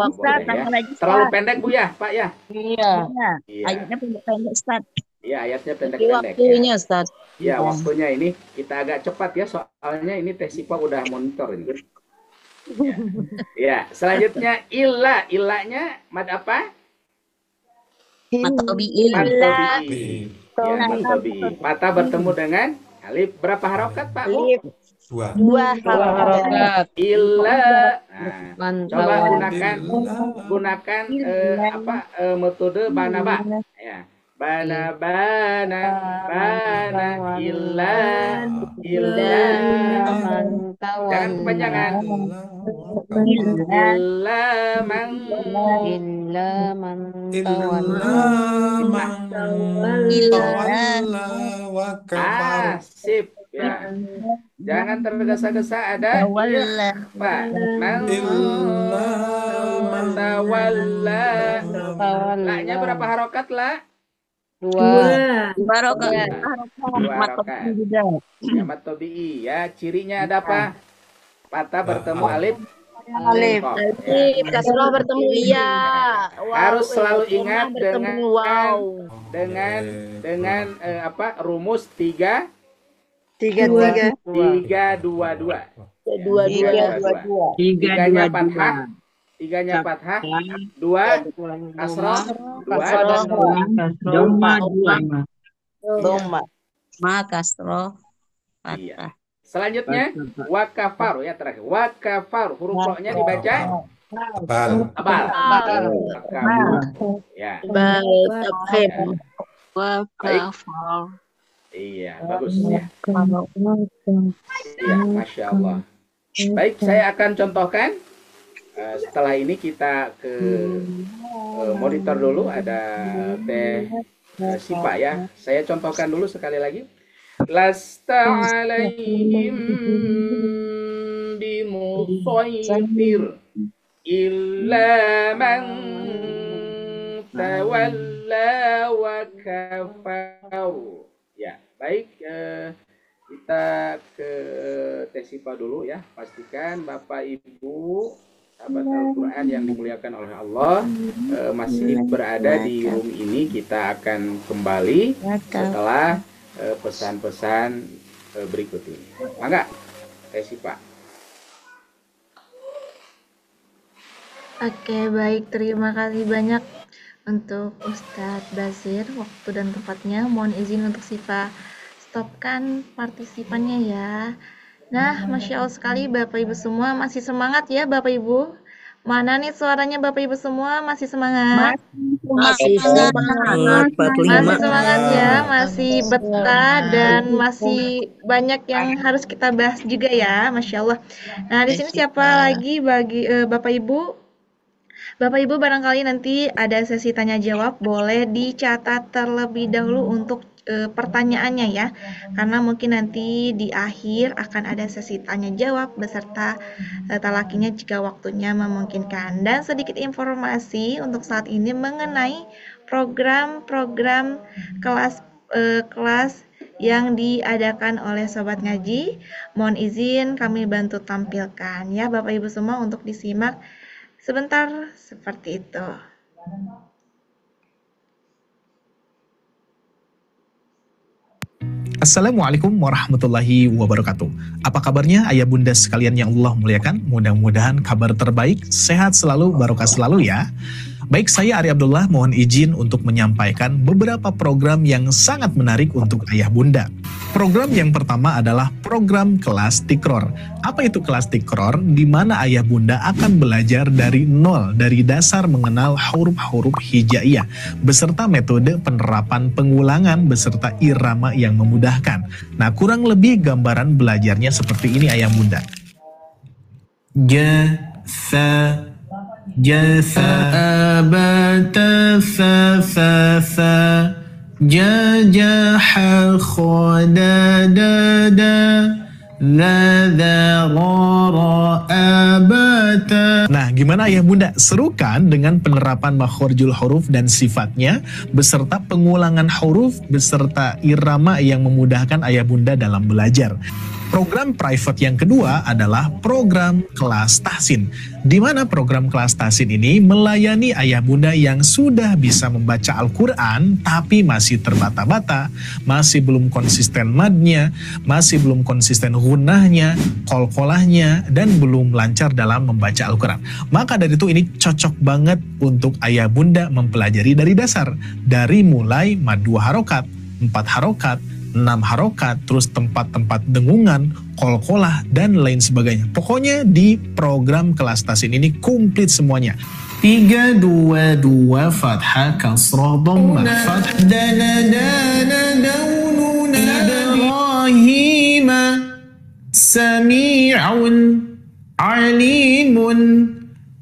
S10: Ustaz,
S3: Ya. Terlalu pendek Bu ya, Pak ya?
S10: Iya.
S7: Ayatnya pendek-pendek, Ustaz.
S3: Iya, ayatnya
S4: Jadi
S3: pendek-pendek.
S4: waktunya, Ustaz.
S3: Ya, waktunya ini kita agak cepat ya, soalnya ini Tesipa udah monitor ini. Ya, selanjutnya illanya mad apa?
S7: Mad tabi'i.
S3: Mad tabi'i. Ya, mad tabi'i. Mata bertemu dengan alif. Berapa harokat, Pak Bu?
S10: Dua harokat.
S3: Illa. Nah, coba gunakan metode banaba. Ya. Bana illa jangan kepanjangan. Illa man sip ya. Jangan tergesa-gesa ada Pak. Tawalla. La-nya berapa harokat la?
S10: Dua.
S7: Barokah.
S3: Ya, mat tabi'i ya. Cirinya ada apa? Patah bertemu alif.
S4: Alif. Kasroh bertemu iya.
S3: Harus selalu ingat
S4: bertemu wow.
S3: dengan rumus 3
S4: Tiga.
S3: 3-2-2. Tiganya fathah, 2 kasroh, 2
S7: Doma. Ma kasroh.
S3: Iya. Selanjutnya wakafaru ya terakhir. Wakafaru huruf ro-nya dibaca tebal. Ya.
S4: Wakafar.
S3: Iya, bagus ya. Iya, Masya Allah. Baik, saya akan contohkan. Setelah ini kita ke monitor dulu. Ada Teh Sipa ya. Saya contohkan dulu sekali lagi. lasta alaihim bimusaytir illa man tawalla wa kafar. Ya, baik, kita ke Tesipa dulu ya. Pastikan Bapak Ibu sahabat Al-Quran yang dimuliakan oleh Allah masih berada di room ini. Kita akan kembali setelah pesan-pesan berikut ini. Mangga, Tesipa.
S2: Oke, baik. Terima kasih banyak untuk Ustadz Basir. Waktu dan tempatnya. Mohon izin untuk Sipa stopkan partisipannya ya. Nah, Masya Allah sekali Bapak Ibu semua. Masih semangat ya Bapak Ibu? Mana nih suaranya Bapak Ibu semua? Masih semangat?
S6: Masih semangat, 45.
S2: Masih semangat ya, masih betah dan masih banyak yang harus kita bahas juga ya, Masya Allah. Nah, di sini siapa lagi bagi Bapak Ibu? Bapak Ibu barangkali nanti ada sesi tanya jawab, boleh dicatat terlebih dahulu untuk pertanyaannya ya, karena mungkin nanti di akhir akan ada sesi tanya jawab beserta talakinya jika waktunya memungkinkan. Dan sedikit informasi untuk saat ini mengenai program-program kelas yang diadakan oleh Sobat Ngaji. Mohon izin kami bantu tampilkan ya Bapak Ibu semua untuk disimak sebentar seperti itu.
S1: Assalamualaikum warahmatullahi wabarakatuh. Apa kabarnya ayah bunda sekalian yang Allah muliakan? Mudah-mudahan kabar terbaik, sehat selalu, barokah selalu ya. Baik, saya Ari Abdullah mohon izin untuk menyampaikan beberapa program yang sangat menarik untuk ayah bunda. Program yang pertama adalah program kelas Tikror. Apa itu kelas Tikror? Di mana ayah bunda akan belajar dari nol, dari dasar mengenal huruf-huruf hijaiyah, beserta metode penerapan pengulangan beserta irama yang memudahkan. Nah, kurang lebih gambaran belajarnya seperti ini ayah bunda. Ja, sa, jasa, abata, fa, jajaha, khodadada, rara, abata. Nah, gimana ayah bunda? Seru kan dengan penerapan makhorijul huruf dan sifatnya, beserta pengulangan huruf, beserta irama yang memudahkan ayah bunda dalam belajar. Program private yang kedua adalah program kelas tahsin, di mana program kelas tahsin ini melayani ayah bunda yang sudah bisa membaca Al-Quran tapi masih terbata-bata, masih belum konsisten madnya, masih belum konsisten gunnahnya, qalqalahnya, dan belum lancar dalam membaca Al-Quran. Maka dari itu ini cocok banget untuk ayah bunda mempelajari dari dasar, dari mulai mad 2 harokat, 4 harokat, 6 harokat, terus tempat-tempat dengungan, qalqalah, dan lain sebagainya. Pokoknya di program kelas tahsin ini komplit semuanya. 3, 2, 2, fathah, kasrah, dhammah, fathah, dana, daununa, Ibrahima, sami'un, alimun,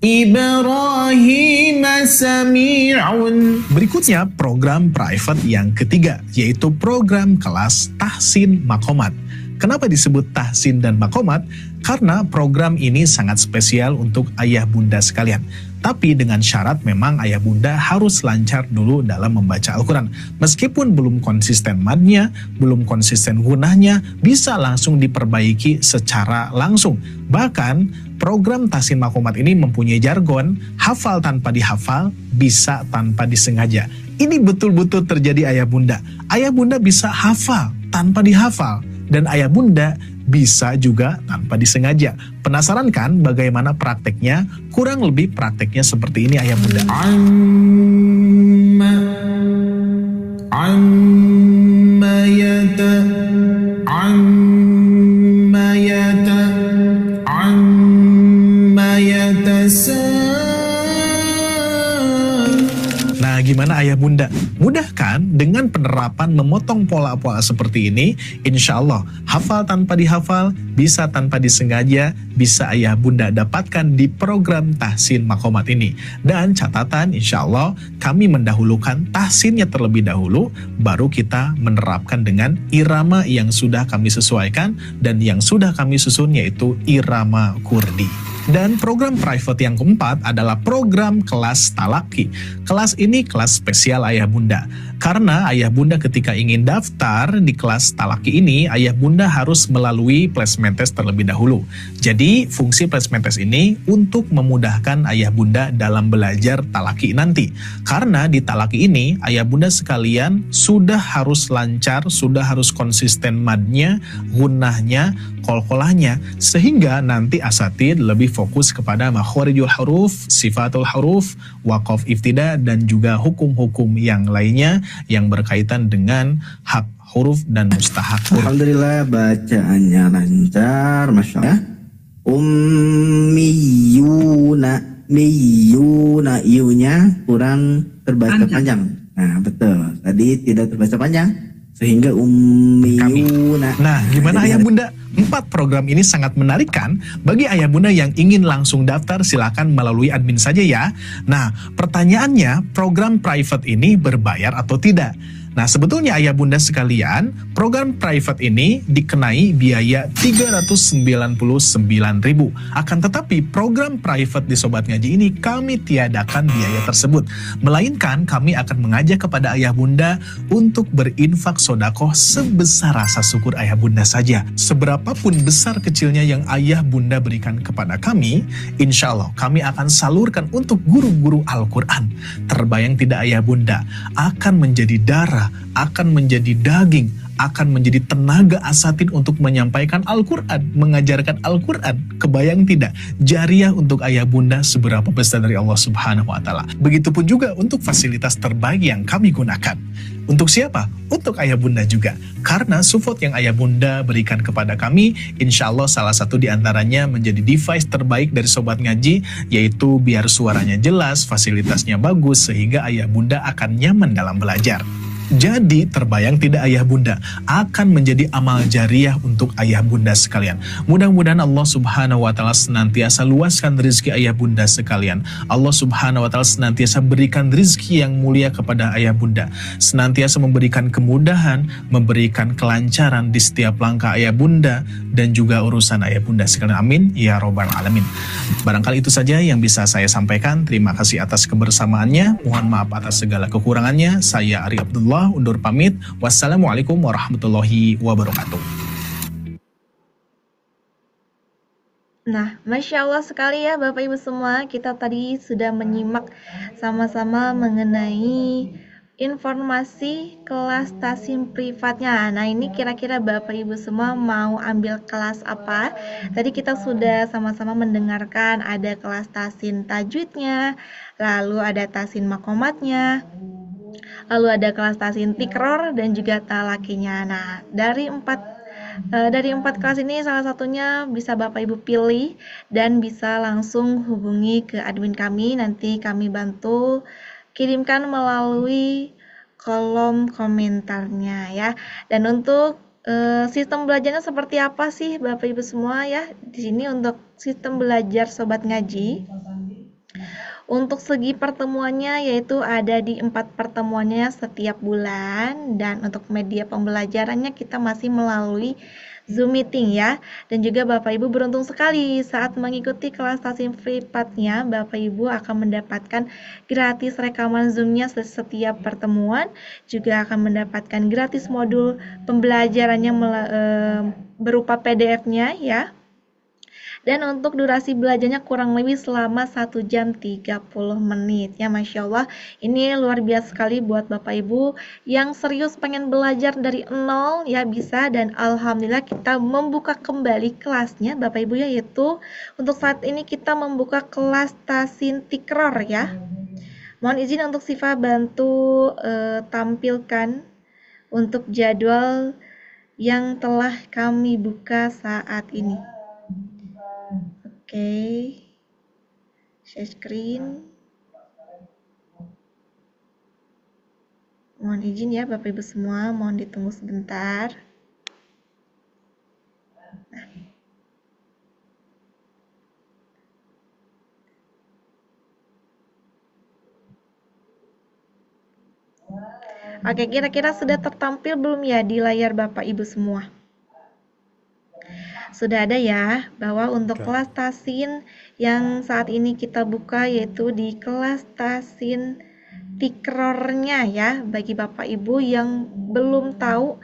S1: Ibrahim sami'un. Berikutnya program private yang ketiga, yaitu program kelas tahsin makomat. Kenapa disebut tahsin dan makomat? Karena program ini sangat spesial untuk ayah bunda sekalian. Tapi dengan syarat memang ayah bunda harus lancar dulu dalam membaca Al-Quran. Meskipun belum konsisten madnya, belum konsisten gunahnya, bisa langsung diperbaiki secara langsung. Bahkan program tahsin makomat ini mempunyai jargon, hafal tanpa dihafal, bisa tanpa disengaja. Ini betul-betul terjadi ayah bunda. Ayah bunda bisa hafal tanpa dihafal, dan ayah bunda bisa juga tanpa disengaja. Penasaran kan bagaimana prakteknya? Kurang lebih prakteknya seperti ini ayah bunda. Nah, gimana ayah bunda? Mudah kan? Dengan dengan penerapan memotong pola-pola seperti ini, insya Allah hafal tanpa dihafal, bisa tanpa disengaja, bisa ayah bunda dapatkan di program tahsin makomat ini. Dan catatan, insya Allah kami mendahulukan tahsinnya terlebih dahulu, baru kita menerapkan dengan irama yang sudah kami sesuaikan dan yang sudah kami susun, yaitu irama kurdi. Dan program private yang keempat adalah program kelas talaki. Kelas ini kelas spesial ayah bunda. Karena ayah bunda ketika ingin daftar di kelas talaki ini, ayah bunda harus melalui placement test terlebih dahulu. Jadi fungsi placement test ini untuk memudahkan ayah bunda dalam belajar talaki nanti. Karena di talaki ini, ayah bunda sekalian sudah harus lancar, sudah harus konsisten madnya, gunnahnya, qalqalahnya, sehingga nanti asatid lebih fokus kepada makhorijul huruf, sifatul huruf, waqaf iftida, dan juga hukum-hukum yang lainnya yang berkaitan dengan hak huruf dan mustahak huruf.
S12: Alhamdulillah bacaannya lancar, Masya Allah. Ummiyuna, miyuna, iunya kurang terbaca panjang. Nah betul, tadi tidak terbaca panjang sehingga ummiyuna.
S1: Nah, gimana ayah bunda? 4 program ini sangat menarik kan? Bagi ayah bunda yang ingin langsung daftar, silakan melalui admin saja ya. Nah, pertanyaannya, program private ini berbayar atau tidak? Nah, sebetulnya ayah bunda sekalian, program private ini dikenai biaya 399.000. Akan tetapi program private di Sobat Ngaji ini kami tiadakan biaya tersebut. Melainkan kami akan mengajak kepada ayah bunda untuk berinfak sodakoh sebesar rasa syukur ayah bunda saja. Seberapapun besar kecilnya yang ayah bunda berikan kepada kami, insya Allah kami akan salurkan untuk guru-guru Al-Quran. Terbayang tidak ayah bunda, akan menjadi darah, akan menjadi daging, akan menjadi tenaga asatid untuk menyampaikan Al-Quran, mengajarkan Al-Quran. Kebayang tidak? Jariah untuk ayah bunda seberapa besar dari Allah Subhanahu wa Ta'ala. Begitupun juga untuk fasilitas terbaik yang kami gunakan. Untuk siapa? Untuk ayah bunda juga. Karena support yang ayah bunda berikan kepada kami, insya Allah salah satu diantaranya menjadi device terbaik dari Sobat Ngaji, yaitu biar suaranya jelas, fasilitasnya bagus, sehingga ayah bunda akan nyaman dalam belajar. Jadi terbayang tidak ayah bunda, akan menjadi amal jariah untuk ayah bunda sekalian. Mudah-mudahan Allah Subhanahu wa Ta'ala senantiasa luaskan rezeki ayah bunda sekalian. Allah Subhanahu wa Ta'ala senantiasa berikan rezeki yang mulia kepada ayah bunda, senantiasa memberikan kemudahan, memberikan kelancaran di setiap langkah ayah bunda dan juga urusan ayah bunda sekalian. Amin ya robbal alamin. Barangkali itu saja yang bisa saya sampaikan. Terima kasih atas kebersamaannya. Mohon maaf atas segala kekurangannya. Saya Ari Abdullah undur pamit. Wassalamualaikum warahmatullahi wabarakatuh.
S2: Nah, Masya Allah sekali ya Bapak Ibu semua. Kita tadi sudah menyimak sama-sama mengenai informasi kelas tahsin privatnya. Nah, ini kira-kira Bapak Ibu semua mau ambil kelas apa? Tadi kita sudah sama-sama mendengarkan ada kelas tahsin tajwidnya, lalu ada tahsin makomatnya, lalu ada kelas tahsin tikror dan juga talakinya. Nah, dari empat kelas ini salah satunya bisa Bapak Ibu pilih dan bisa langsung hubungi ke admin kami. Nanti kami bantu kirimkan melalui kolom komentarnya ya. Dan untuk sistem belajarnya seperti apa sih Bapak Ibu semua ya? Di sini untuk sistem belajar Sobat Ngaji, untuk segi pertemuannya yaitu ada di 4 pertemuannya setiap bulan, dan untuk media pembelajarannya kita masih melalui Zoom meeting ya. Dan juga Bapak Ibu beruntung sekali saat mengikuti kelas tahsin privatnya, Bapak Ibu akan mendapatkan gratis rekaman Zoom-nya setiap pertemuan, juga akan mendapatkan gratis modul pembelajarannya berupa PDF-nya ya. Dan untuk durasi belajarnya kurang lebih selama 1 jam 30 menit ya. Masya Allah, ini luar biasa sekali buat Bapak Ibu yang serius pengen belajar dari nol ya, bisa. Dan Alhamdulillah kita membuka kembali kelasnya Bapak Ibu ya, yaitu untuk saat ini kita membuka kelas tahsin tikror ya. Mohon izin untuk Siva bantu tampilkan untuk jadwal yang telah kami buka saat ini. Oke, share screen. Mohon izin ya Bapak Ibu semua, mohon ditunggu sebentar. Oke, kira-kira sudah tertampil belum ya di layar Bapak Ibu semua? Sudah ada ya, bahwa untuk kelas tasin yang saat ini kita buka yaitu di kelas tasin tikrornya ya, bagi Bapak Ibu yang belum tahu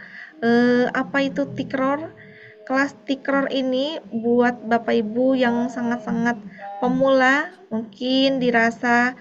S2: apa itu tikror. Kelas tikror ini buat Bapak Ibu yang sangat-sangat pemula, mungkin dirasa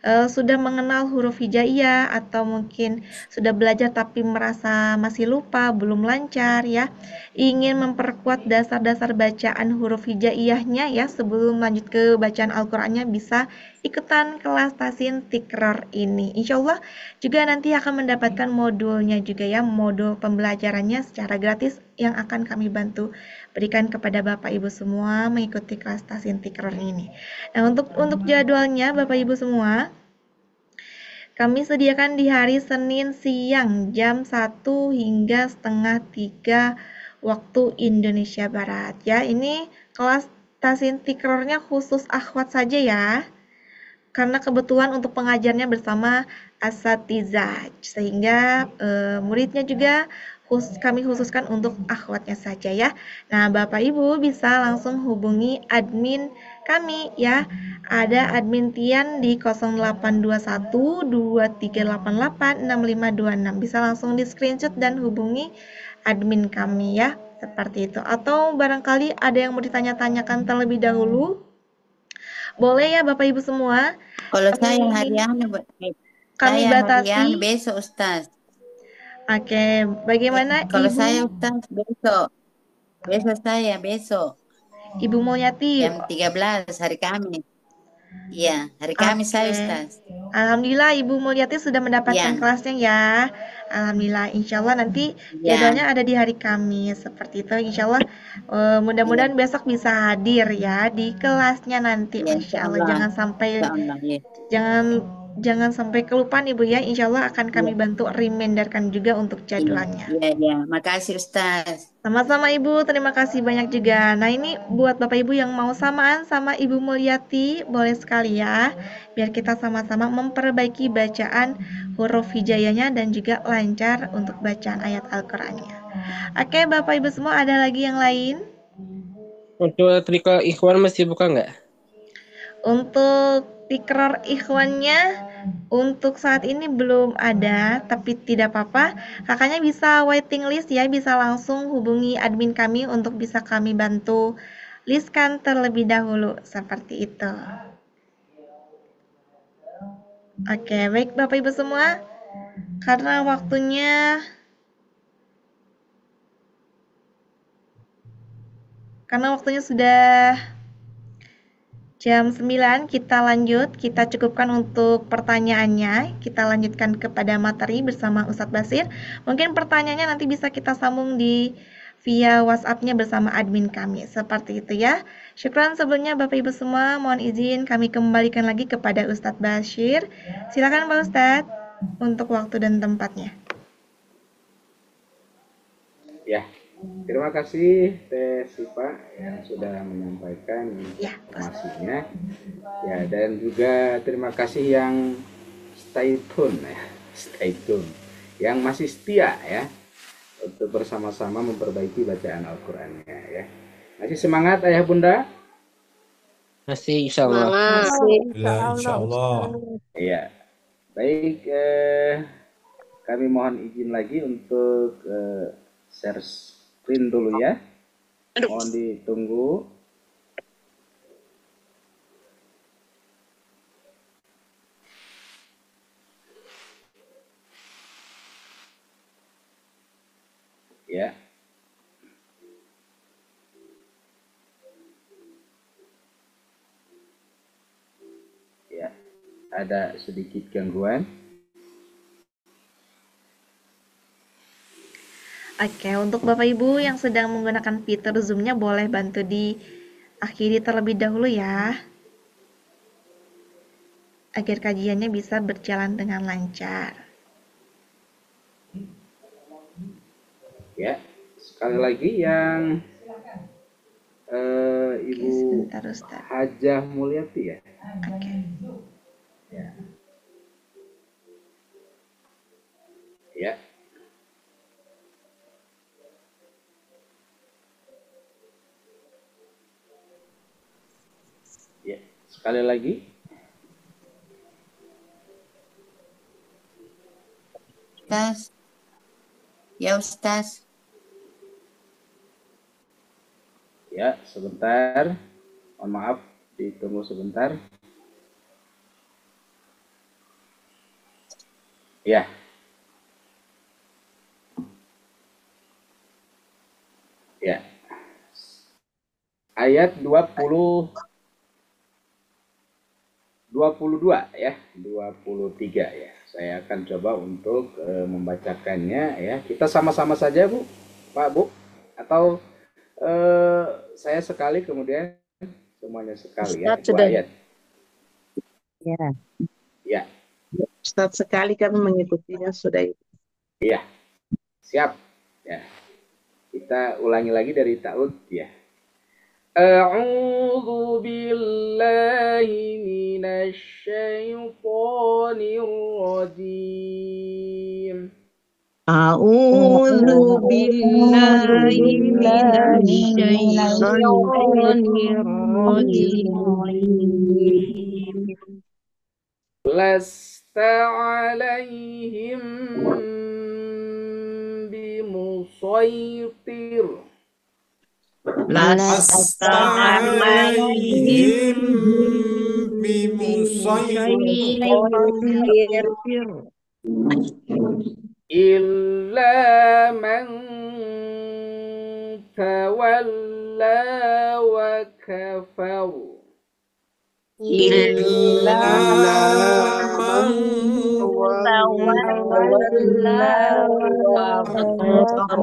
S2: sudah mengenal huruf hijaiyah atau mungkin sudah belajar tapi merasa masih lupa, belum lancar ya. Ingin memperkuat dasar-dasar bacaan huruf hijaiyahnya ya sebelum lanjut ke bacaan Al-Qur'annya, bisa ikutan kelas tasin tikror ini. Insya Allah juga nanti akan mendapatkan modulnya juga ya, modul pembelajarannya secara gratis yang akan kami bantu berikan kepada Bapak Ibu semua mengikuti kelas tasin tikror ini. Nah, untuk jadwalnya Bapak Ibu semua, kami sediakan di hari Senin siang jam 1 hingga setengah 3 waktu Indonesia Barat ya. Ini kelas tasin tikrornya khusus akhwat saja ya, karena kebetulan untuk pengajarnya bersama asatizah, sehingga muridnya juga kami khususkan untuk akhwatnya saja ya. Nah, Bapak Ibu bisa langsung hubungi admin kami ya. Ada admin Tian di 0821 2388 6526. Bisa langsung di screenshot dan hubungi admin kami ya. Seperti itu. Atau barangkali ada yang mau ditanya-tanyakan terlebih dahulu, boleh ya Bapak Ibu semua.
S9: Kalau saya harian,
S2: Kami
S9: saya harian
S2: batasi.
S9: besok Ustaz.
S2: Oke, bagaimana
S9: Kalau
S2: Ibu?
S9: saya Ustaz besok
S2: Ibu Mulyati.
S9: jam 13 hari Kamis. Iya, hari Kamis saya Ustaz.
S2: Alhamdulillah Ibu Mulyati sudah mendapatkan
S9: Ya.
S2: kelasnya ya. Alhamdulillah, insya Allah nanti
S9: Ya.
S2: jadwalnya ada di hari Kamis seperti itu. Insya Allah mudah-mudahan besok bisa hadir ya di kelasnya nanti.
S9: Ya,
S2: Masya Allah, jangan sampai
S9: ya.
S2: jangan sampai kelupaan Ibu ya. Insya Allah akan kami bantu reminderkan juga untuk jadwalnya.
S9: Iya. Makasih Ustaz.
S2: Sama-sama Ibu, terima kasih banyak juga. Nah, ini buat Bapak Ibu yang mau samaan sama Ibu Mulyati, boleh sekali ya, biar kita sama-sama memperbaiki bacaan huruf hijaiyahnya dan juga lancar untuk bacaan ayat Al-Qur'annya. Oke, Bapak Ibu semua, ada lagi yang lain?
S13: Untuk trika ikhwan masih buka nggak?
S2: Untuk tikror ikhwannya untuk saat ini belum ada, tapi tidak apa-apa. Kakaknya bisa waiting list ya, bisa langsung hubungi admin kami untuk bisa kami bantu listkan terlebih dahulu, seperti itu. Oke, baik Bapak Ibu semua. Karena waktunya sudah jam 9, kita lanjut, kita cukupkan untuk pertanyaannya. Kita lanjutkan kepada materi bersama Ustadz Basir. Mungkin pertanyaannya nanti bisa kita sambung via WhatsApp-nya bersama admin kami. Seperti itu ya. Syukran sebelumnya Bapak Ibu semua. Mohon izin kami kembalikan lagi kepada Ustadz Basir. Silakan Pak Ustadz untuk waktu dan tempatnya.
S3: Ya. Terima kasih Teh Sipa yang sudah menyampaikan informasinya. Ya, dan juga terima kasih yang stay tune yang masih setia ya untuk bersama-sama memperbaiki bacaan Al-Qur'annya ya. Masih semangat Ayah Bunda?
S13: Masih insya Allah.
S10: Insya Allah.
S3: Iya. Baik, kami mohon izin lagi untuk share screen dulu ya. Mohon ditunggu. Ya. Ya. Ada sedikit gangguan.
S2: Oke, untuk Bapak Ibu yang sedang menggunakan fitur Zoom-nya boleh bantu diakhiri terlebih dahulu ya, agar kajiannya bisa berjalan dengan lancar.
S3: Ya, sekali lagi yang Ibu
S2: Sebentar Ustaz.
S3: Hajah Mulyati ya.
S2: Oke.
S3: Ya. Ya. Ya, sekali lagi.
S9: Ustaz. Ya Ustaz.
S3: Ya, sebentar. Mohon maaf, ditunggu sebentar. Ya. Ya. Ayat 22 ya, 23 ya. Saya akan coba untuk membacakannya ya. Kita sama-sama saja, Bu. Pak, Bu. Atau saya sekali kemudian semuanya sekali ya.
S5: Ustaz sudah.
S3: Ayat.
S5: Ya.
S3: Ya.
S5: Ustaz sekali kami mengikutinya sudah.
S3: Iya. Siap. Ya. Kita ulangi lagi dari ta'ud ya. A'udzu billahi minasy syaithanir rajim.
S6: A'udzu billahi minasy syaithanir rajim.
S3: Lasta 'alaihim bimusaitir.
S6: Lasta 'alaihim bimusaitir.
S3: Illa man tawalla wa kafar.
S6: Illa man tawalla wa kafar.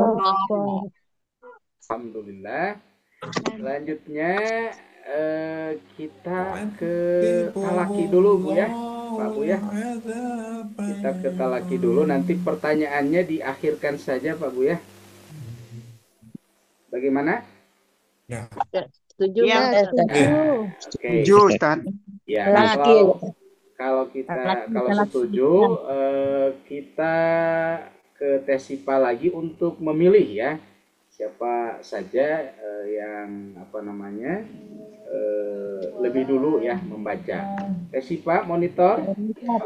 S3: Alhamdulillah. Selanjutnya kita ke talaki dulu Bu ya, Pak Bu ya. Kita ke talaki dulu, nanti pertanyaannya diakhirkan saja Pak Bu ya. Bagaimana?
S13: Ya.
S6: Setuju Mas.
S3: Setuju
S12: Ustaz.
S3: Ya, kalau setuju kita ke Tesipa lagi untuk memilih ya siapa saja yang lebih dulu ya membaca. Tesipa monitor.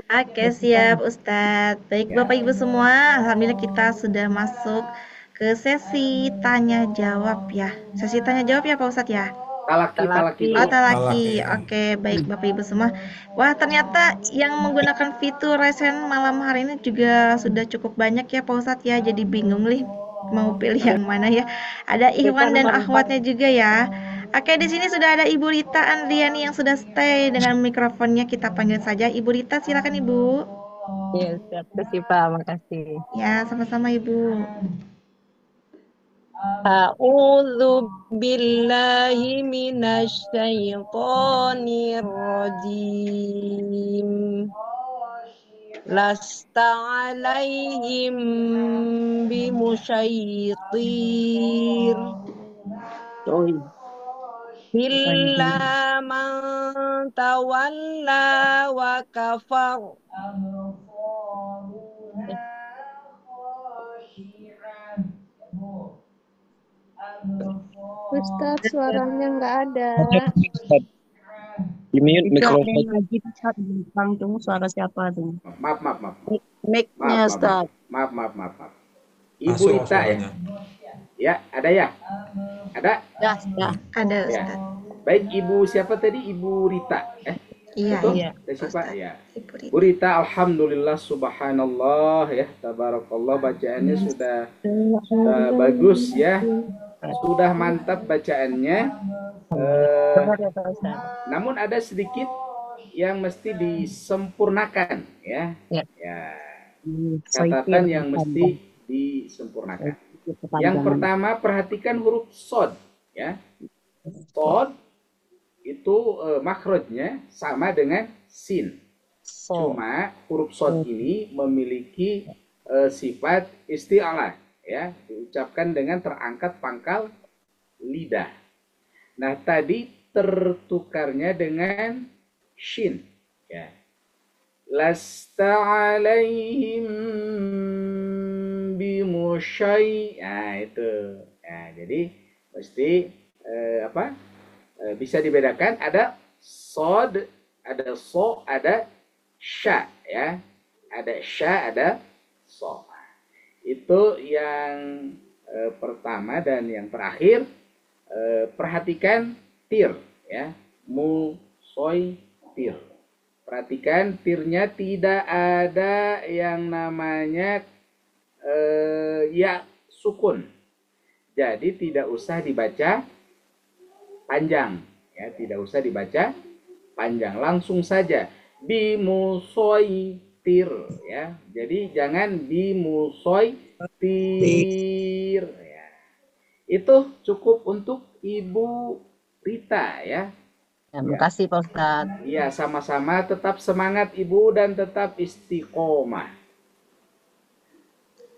S2: Oke, siap Ustadz. Baik Bapak Ibu semua, alhamdulillah kita sudah masuk ke sesi tanya jawab ya. Sesi tanya jawab ya Pak Ustadz ya.
S3: Talaki.
S2: Oh, talaki. Oke, baik Bapak Ibu semua. Wah, ternyata yang menggunakan fitur resen malam hari ini juga sudah cukup banyak ya Pak Ustadz ya. Jadi bingung nih mau pilih yang mana ya. Ada Ikhwan dan akhwatnya juga ya. Oke, di sini sudah ada Ibu Rita Andriani yang sudah stay dengan mikrofonnya. Kita panggil saja Ibu Rita, silakan Ibu.
S6: Ya, terima kasih, makasih.
S2: Ya, sama-sama Ibu.
S6: A'udzu billahi minasy syaithanir rajim. Lasta 'alaihim bimusyaitir. Illa man tawalla wa kafar.
S14: Ustadz, suaranya nggak ada.
S11: Ini mikrofon.
S7: Lagi Bang tuh suara siapa tuh?
S3: Maaf.
S7: Mic-nya Ustaz.
S3: Maaf. Ibu Rita ya. Ya, ada ya? Ada?
S7: Ya.
S2: Ada
S3: Ya.
S2: Ustadz.
S3: Baik, Ibu siapa tadi? Ibu Rita.
S2: Iya,
S3: betul?
S2: iya.
S3: Siapa? Ya.
S2: Ibu Rita.
S3: Bu Rita, alhamdulillah, subhanallah ya, tabarakallah, bacaannya sudah bagus ya, sudah mantap bacaannya. Namun ada sedikit yang mesti disempurnakan ya. Catatan yang mesti disempurnakan. Yang pertama, perhatikan huruf sod ya. Sod itu makhrajnya sama dengan sin. Cuma huruf sod ini memiliki sifat isti'alah ya, diucapkan dengan terangkat pangkal lidah. Nah, tadi tertukarnya dengan shin, ya. Lasta alaihim bimusyai. Nah, itu. Nah, jadi mesti bisa dibedakan, ada sod, ada so, ada sya, ya. Ada sya, ada so. Itu yang pertama. Dan yang terakhir, perhatikan tir, ya. Musoy tir. Perhatikan tirnya tidak ada yang namanya ya sukun. Jadi tidak usah dibaca panjang, ya, tidak usah dibaca panjang, langsung saja bimusoy tir, ya. Jadi jangan bimusoy tir, ya. Itu cukup untuk Ibu Rita, ya.
S7: Terima kasih Pak Ustadz.
S3: Iya, sama-sama. Tetap semangat Ibu dan tetap istiqomah.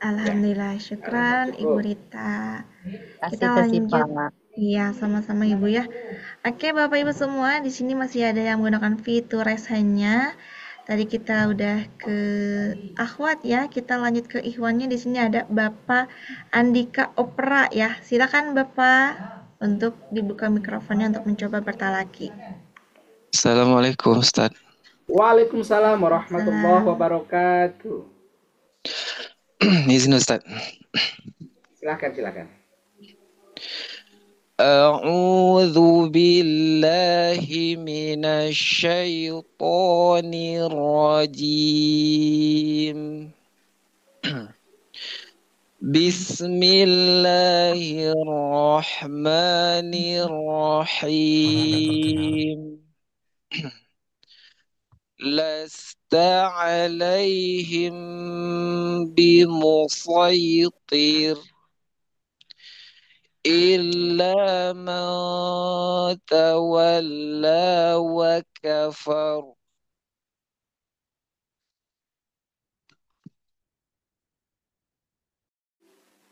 S2: Alhamdulillah, syukran Ibu Rita. Kita
S7: Kasih
S2: lanjut. Iya, sama-sama Ibu ya. Oke, Bapak Ibu semua, di sini masih ada yang menggunakan fitur raise hand-nya. Tadi kita udah ke akhwat ya, kita lanjut ke ikhwannya. Di sini ada Bapak Andika Opera ya. Silakan Bapak untuk dibuka mikrofonnya untuk mencoba bertalaki.
S11: Assalamualaikum Ustaz.
S3: Waalaikumsalam warahmatullahi wabarakatuh.
S11: Izin Ustaz.
S3: Silakan.
S11: A'udzu billahi minasy syaithanir rajim. Bismillahirrahmanirrahim. Lasta alaihim bimusaytir illa man tawalla wa kafar.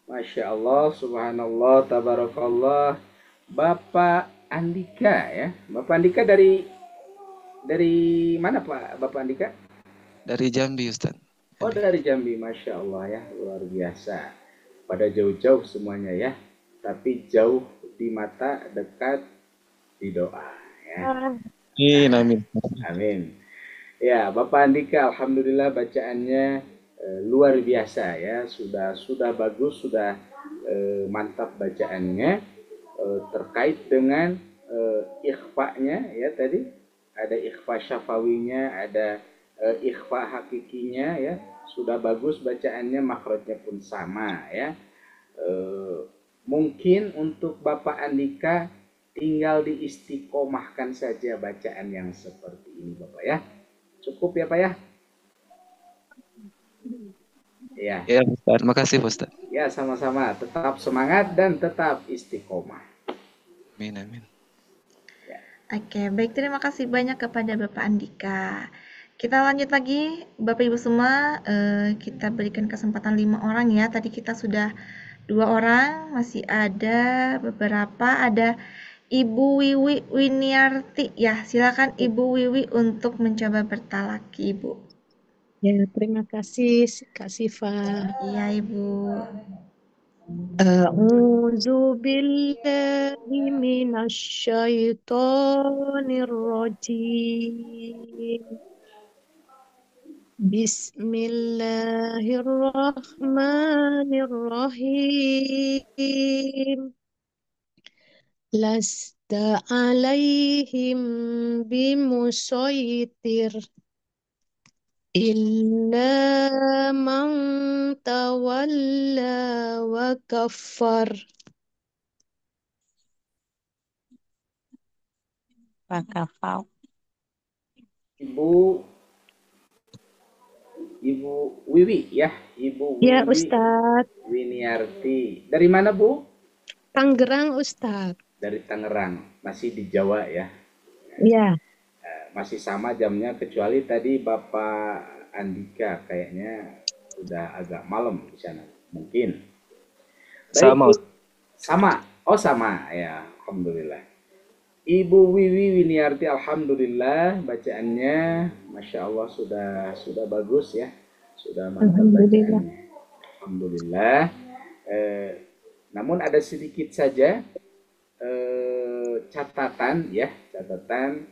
S3: Masya Allah, subhanallah, tabarakallah. Bapak Andika, ya. Bapak Andika dari mana Pak Bapak Andika?
S11: Dari Jambi Ustaz.
S3: Oh, dari Jambi. Masya Allah, ya, luar biasa. Pada jauh-jauh semuanya, ya. Tapi jauh di mata, dekat di doa, ya.
S11: Amin.
S3: Amin. Ya, Bapak Andika, alhamdulillah bacaannya luar biasa, ya. Sudah bagus, sudah mantap bacaannya. Terkait dengan ikhfa-nya, ya, tadi ada ikhfa syafawinya, ada ikhfa hakikinya, ya. Sudah bagus bacaannya, makhrajnya pun sama, ya. Mungkin untuk Bapak Andika tinggal diistiqomahkan saja bacaan yang seperti ini, Bapak, ya. Cukup ya, Pak, ya? Ya.
S11: Ya Ustaz, makasih Ustaz.
S3: Ya, sama-sama. Tetap semangat dan tetap istiqomah.
S11: Amin.
S2: Oke, baik, terima kasih banyak kepada Bapak Andika. Kita lanjut lagi, Bapak Ibu semua, kita berikan kesempatan 5 orang ya. Tadi kita sudah 2 orang, masih ada beberapa, ada Ibu Wiwi Winiarti ya. Silakan Ibu Wiwi untuk mencoba bertalaki, Ibu.
S15: Ya, terima kasih Kak Sifa.
S2: Iya, Ibu.
S15: A'udzu billahi minasy syaithanir rajim. Bismillahirrahmanirrahim. Lasta alaihim bimusaytir illa man tawalla wa kafar.
S3: Ibu Wiwi, ya. Ibu
S15: Ya,
S3: Wiwi
S15: Ustadz.
S3: Winiarti. Dari mana, Bu?
S15: Tangerang, Ustadz.
S3: Dari Tangerang. Masih di Jawa, ya.
S15: Ya.
S3: Masih sama jamnya, kecuali tadi Bapak Andika kayaknya udah agak malam di sana. Mungkin. Baik,
S11: Sama.
S3: sama. Oh, sama. Ya, alhamdulillah. Ibu Wiwi Winiarti, alhamdulillah bacaannya, masya Allah sudah bagus ya, sudah mantap
S15: Alhamdulillah.
S3: bacaannya. Alhamdulillah. Namun ada sedikit saja catatan ya, catatan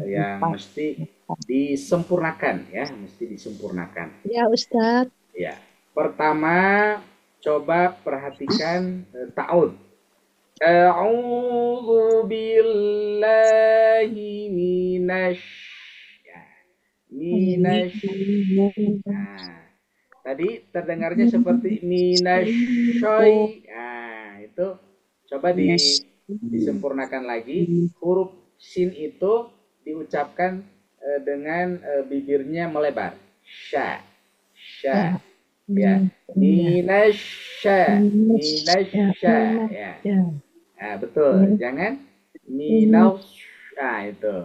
S3: yang mesti disempurnakan ya, mesti disempurnakan.
S15: Ya Ustadz.
S3: Ya, pertama coba perhatikan ta'ud. A'udzu billahi minasy. Nah, tadi terdengarnya seperti minasy. Nah, itu coba disempurnakan lagi. Huruf sin itu diucapkan dengan bibirnya melebar. Sya. Sya. Ya. Minasya. Ya. Nah, betul. Jangan itu.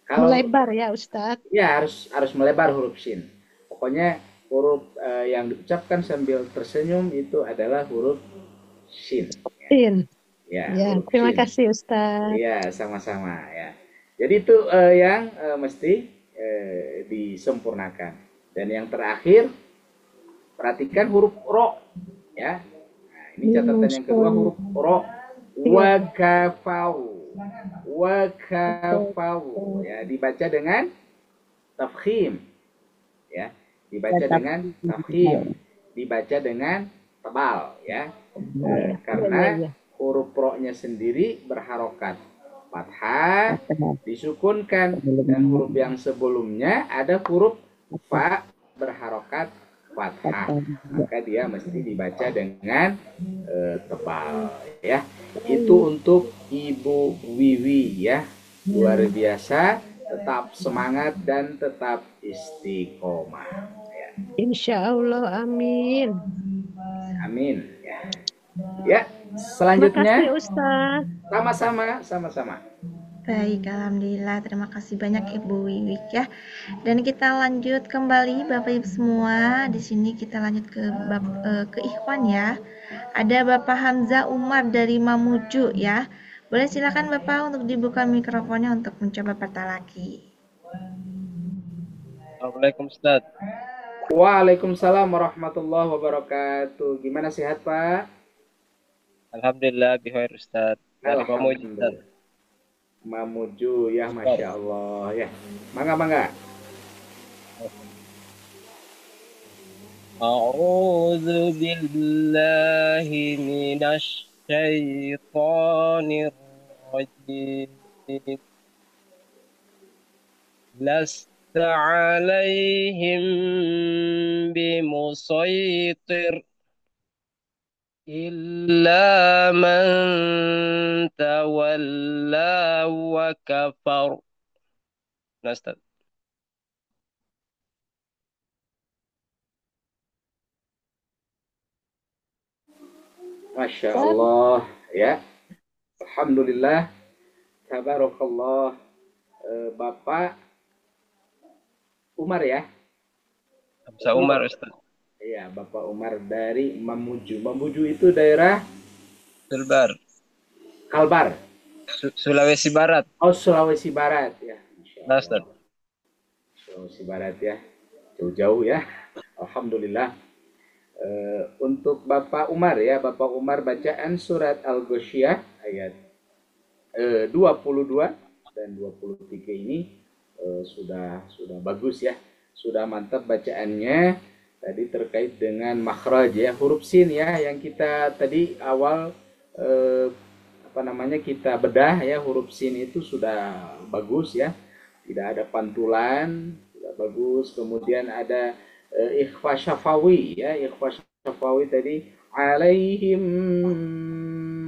S3: Kalau
S15: melebar ya Ustadz.
S3: Ya, harus melebar huruf shin. Pokoknya huruf yang diucapkan sambil tersenyum itu adalah huruf shin.
S15: Shin.
S3: Ya,
S15: terima
S3: shin.
S15: kasih Ustadz.
S3: Ya, sama-sama ya. Jadi itu yang mesti disempurnakan. Dan yang terakhir, perhatikan huruf ro ya. Nah, ini catatan yang kedua, huruf ro. Wakafau ya, dibaca dengan tafkhim ya, dibaca dengan tafkhim, dibaca dengan tebal ya. Karena huruf ro-nya sendiri berharokat fathah disukunkan, dan huruf yang sebelumnya ada huruf fa berharokat fathah, maka dia mesti dibaca dengan tebal ya. Itu untuk Ibu Wiwi ya, luar biasa, tetap semangat dan tetap istiqomah ya.
S15: Insya Allah, amin.
S3: Amin ya. Ya, selanjutnya.
S15: Terima kasih Ustaz.
S3: Sama-sama.
S2: Baik, alhamdulillah. Terima kasih banyak Ibu Wiwi ya. Dan kita lanjut kembali Bapak Ibu semua. Di sini kita lanjut ke Ikhwan ya. Ada Bapak Hamzah Umar dari Mamuju ya. Boleh silakan Bapak untuk dibuka mikrofonnya untuk mencoba pertalaki.
S13: Assalamualaikum Ustaz.
S3: Waalaikumsalam warahmatullahi wabarakatuh. Gimana, sehat Pak?
S13: Alhamdulillah bikhair Ustaz. Dari Mamuju Ustaz.
S3: Mamuju ya, masya Allah ya. Mangga.
S13: A'udzu billahi minasy syaithanir rajim. Lasta 'alaihim bimusaitir illa man tawalla wa kafar. Ustaz.
S3: Masya Allah ya. Alhamdulillah. Tabarakallah. Bapak Umar ya.
S13: Hamzah Umar Ustaz.
S3: Iya, Bapak Umar dari Mamuju. Mamuju itu daerah Kalbar.
S13: Sulawesi Barat.
S3: Oh, Sulawesi Barat ya.
S13: Nah, Ustaz.
S3: Sulawesi Barat ya. Jauh-jauh ya. Alhamdulillah. Untuk Bapak Umar ya, Bapak Umar bacaan surat Al-Ghasyiyah ayat 22 dan 23 ini sudah bagus ya, sudah mantap bacaannya. Tadi terkait dengan makhraj ya, huruf sin ya, yang kita tadi awal kita bedah ya, huruf sin itu sudah bagus ya, tidak ada pantulan, sudah bagus. Kemudian ada ikhfa syafawi ya, ikhfa syafawi tadi alaihim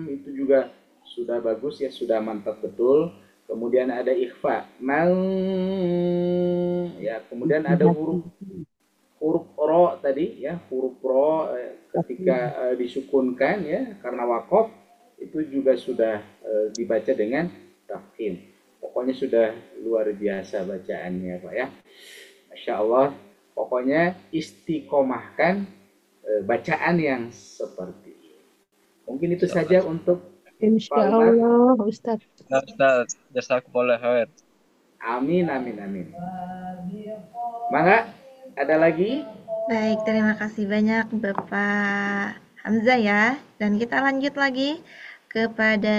S3: itu juga sudah bagus ya, sudah mantap betul. Kemudian ada ikhfa man ya, kemudian ada huruf ro tadi ya, huruf ro ketika disukunkan ya karena wakof itu juga sudah dibaca dengan tafkhim. Pokoknya sudah luar biasa bacaannya Pak ya, Masya Allah. Pokoknya istiqomahkan bacaan yang seperti ini. Mungkin itu saja untuk
S15: Insya
S3: Pak Umar.
S15: Allah, Ustaz.
S13: Nah, Ustaz, jazakumullah khair.
S3: Amin, amin, amin. Mangga, ada lagi?
S2: Baik, terima kasih banyak Bapak Hamzah ya. Dan kita lanjut lagi kepada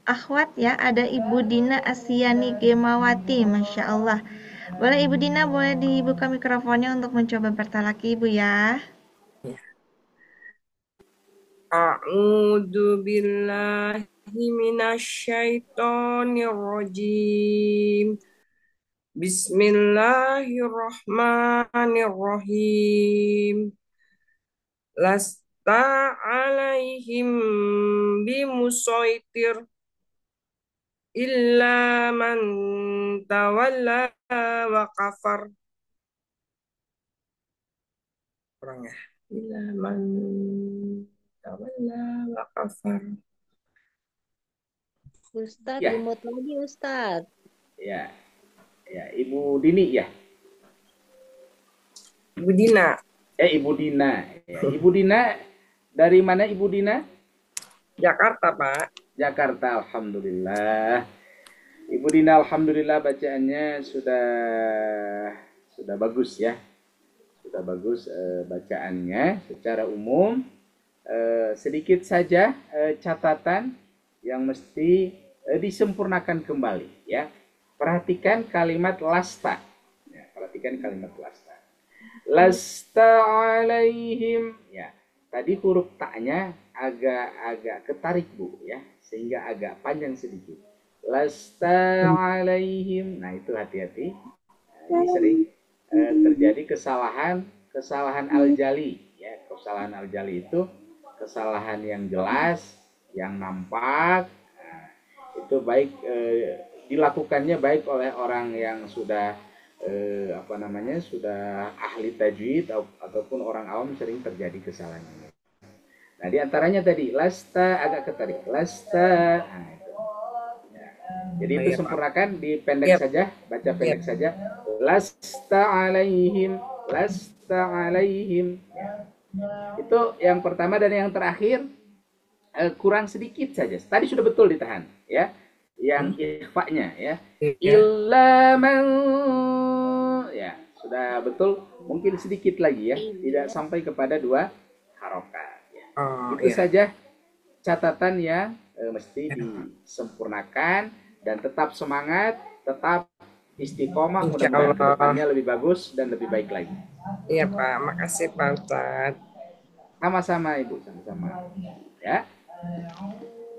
S2: akhwat ya. Ada Ibu Dina Asyani Gemawati, Masya Allah. Boleh Ibu Dina, boleh dibuka mikrofonnya untuk mencoba bertalaki Ibu ya.
S6: A'udzu billahi minasyaitonir rajim. Bismillahirrahmanirrahim. Lasta alaihim bimusaitir illa man tawalla wa kafar. Kurang ya. Illa man tawalla wa kafar.
S4: Ustadz,
S3: Ya.
S4: dimut lagi Ustadz.
S3: Ya, ya, Ibu Dini ya.
S6: Ibu Dina.
S3: Ibu Dina. Ya, Ibu Dina dari mana Ibu Dina?
S6: Jakarta, Pak.
S3: Jakarta, alhamdulillah. Ibu Dina, alhamdulillah bacaannya sudah bagus ya. Sudah bagus bacaannya secara umum. Sedikit saja catatan yang mesti disempurnakan kembali ya. Perhatikan kalimat lasta. Ya, perhatikan kalimat lasta. Lasta alaihim. Ya, tadi huruf ta-nya agak ketarik Bu ya, sehingga agak panjang sedikit. Lasta alaihim. Nah, itu hati-hati. Ini sering terjadi kesalahan al-jali ya. Kesalahan al-jali itu kesalahan yang jelas, yang nampak. Nah, itu baik dilakukannya baik oleh orang yang sudah sudah ahli tajwid ataupun orang awam sering terjadi kesalahannya. Nah, diantaranya tadi lasta agak ketarik, lasta. Nah, itu. Ya. Jadi itu sempurnakan, dipendek saja, baca pendek saja. Lasta alaihim, lasta alaihim. Ya. Itu yang pertama, dan yang terakhir kurang sedikit saja. Tadi sudah betul ditahan, ya. Yang ikhfa-nya ya. Illa man, ya, sudah betul, mungkin sedikit lagi ya, tidak sampai kepada 2 harokat ya. Itu saja catatan yang mesti disempurnakan, dan tetap semangat, tetap istiqomah, mudah-mudahan kedepannya lebih bagus dan lebih baik lagi.
S6: Iya Pak, makasih Pak Ustadz.
S3: Sama-sama Ibu, sama-sama ya.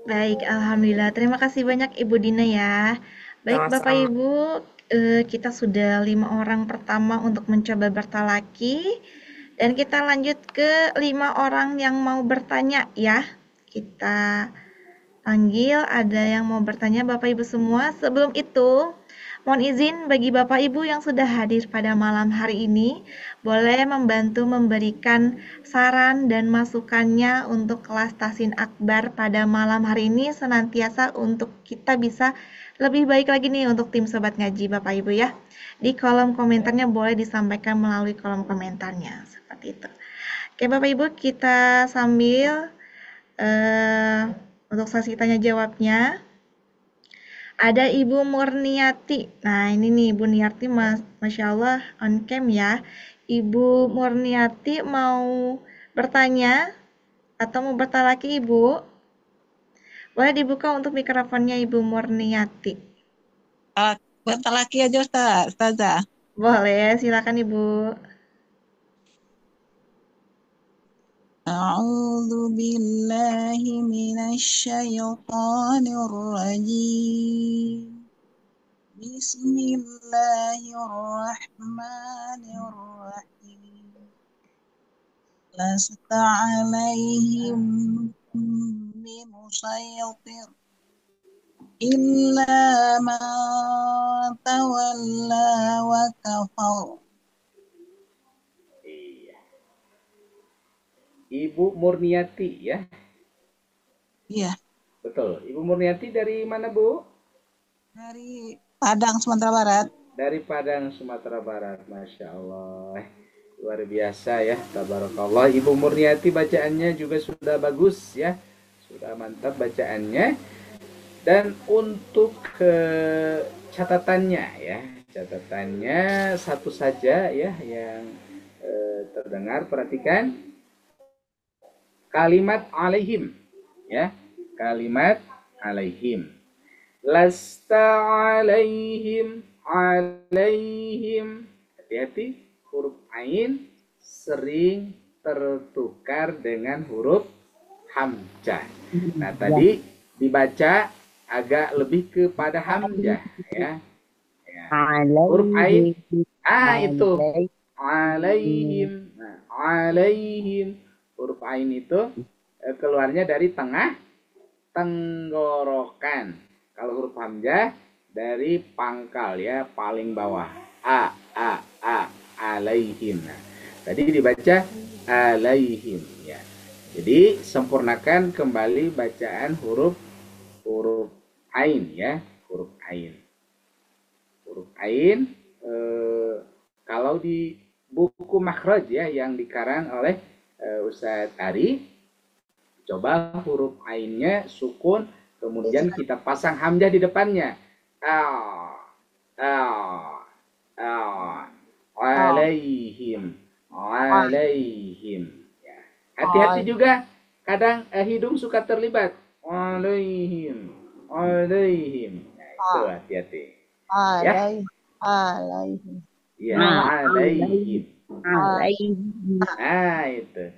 S2: Baik, alhamdulillah. Terima kasih banyak Ibu Dina ya. Baik
S6: Sama-sama.
S2: Bapak Ibu, kita sudah 5 orang pertama untuk mencoba bertalaki, dan kita lanjut ke 5 orang yang mau bertanya ya. Kita panggil, ada yang mau bertanya Bapak Ibu semua. Sebelum itu, mohon izin bagi Bapak Ibu yang sudah hadir pada malam hari ini, boleh membantu memberikan saran dan masukannya untuk kelas Tahsin Akbar pada malam hari ini, senantiasa untuk kita bisa lebih baik lagi nih untuk tim Sobat Ngaji Bapak Ibu ya. Di kolom komentarnya boleh disampaikan melalui kolom komentarnya, seperti itu. Oke Bapak Ibu, kita sambil untuk sesi tanya jawabnya. Ada Ibu Murniati. Nah, ini nih Ibu Murniati, Masya Allah on cam ya. Ibu Murniati mau bertanya atau mau bertalaki Ibu? Boleh dibuka untuk mikrofonnya Ibu Murniati.
S16: Bertalaki aja Ustazah.
S2: Boleh, silakan Ibu.
S16: A'udzu billahi minasyaitonir rajim. Bismillahirrahmanirrahim. Lasta 'alaihim bimusaytir illa man tawalla wa kafar.
S3: Ibu Murniati ya.
S16: Iya.
S3: Betul. Ibu Murniati dari mana Bu?
S16: Dari Padang, Sumatera Barat.
S3: Dari Padang, Sumatera Barat. Masya Allah. Luar biasa ya, tabarakallah. Ibu Murniati bacaannya juga sudah bagus ya. Sudah mantap bacaannya. Dan untuk catatannya ya, catatannya satu saja ya yang terdengar, perhatikan kalimat alaihim ya, kalimat alaihim. Lasta alaihim, alaihim. Hati-hati, huruf ain sering tertukar dengan huruf hamzah. Nah, tadi dibaca agak lebih kepada hamzah ya. Huruf ain itu alaihim. Nah, alaihim, huruf ain itu keluarnya dari tengah tenggorokan. Kalau huruf hamzah dari pangkal ya, paling bawah. Alaihim. Nah, tadi dibaca alaihim ya. Jadi sempurnakan kembali bacaan huruf ain ya, huruf ain. Huruf ain kalau di buku makhraj ya yang dikarang oleh Ustadz Ari, coba huruf ainnya sukun, kemudian kita pasang hamzah di depannya. Alaihim, alaihim. Ya. Hati-hati juga, kadang hidung suka terlibat. Alaihim, alaihim. Nah, itu hati-hati. Ya.
S16: Alaihim.
S3: Ya, alaihim.
S16: Alaihim.
S3: Nah, itu.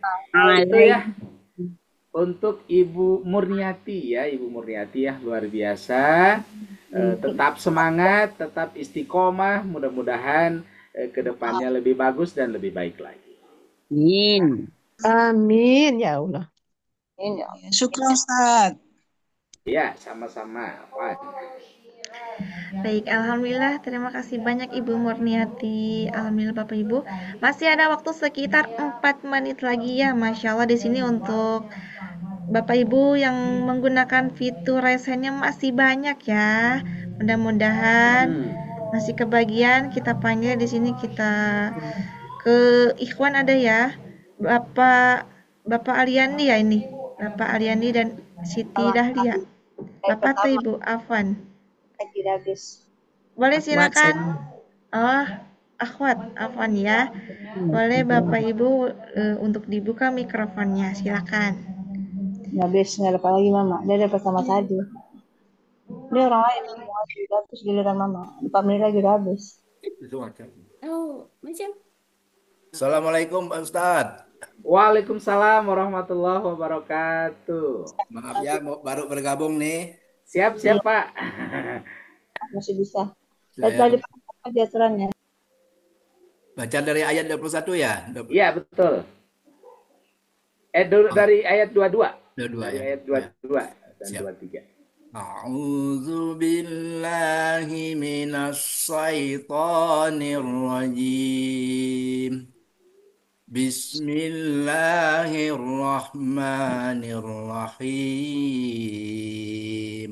S3: Itu ya. Untuk Ibu Murniati ya, Ibu Murniati ya, luar biasa. Tetap semangat, tetap istiqomah. Mudah-mudahan kedepannya lebih bagus dan lebih baik lagi.
S15: Amin. Amin ya Allah.
S16: Amin ya Allah. Syukur Ustaz.
S3: Ya, sama-sama.
S2: Baik, alhamdulillah, terima kasih banyak Ibu Murniati. Alhamdulillah Bapak Ibu, masih ada waktu sekitar 4 menit lagi ya, Masya Allah. Di sini untuk Bapak Ibu yang menggunakan fitur resennya masih banyak ya. Mudah-mudahan masih kebagian, kita panggil di sini, kita ke Ikhwan ada ya, Bapak Aliandi ya ini, Bapak Aliandi dan Siti Dahlia. Bapak atau Ibu Afwan? Boleh silakan. Oh, Akhwat, Afwan ya. Boleh Bapak Ibu untuk dibuka mikrofonnya, silakan.
S17: Nggak ada apa lagi Mama, dia dapat sama tadi. Dia orang lain yang mau juga, terus giliran Mama 4 menit lagi udah habis.
S9: Oh, macam.
S8: Assalamualaikum Pak Ustadz.
S3: Waalaikumsalam warahmatullahi wabarakatuh.
S8: Maaf ya, baru bergabung nih.
S3: Siap Pak.
S17: Masih bisa. Tadi di aturannya.
S8: Baca dari ayat 21 ya?
S3: Iya, betul. Dari ayat 22.
S8: Dari
S3: ayat 22 dan 23.
S8: A'udzu billahi minasy syaithanir rajim. Bismillahirrahmanirrahim.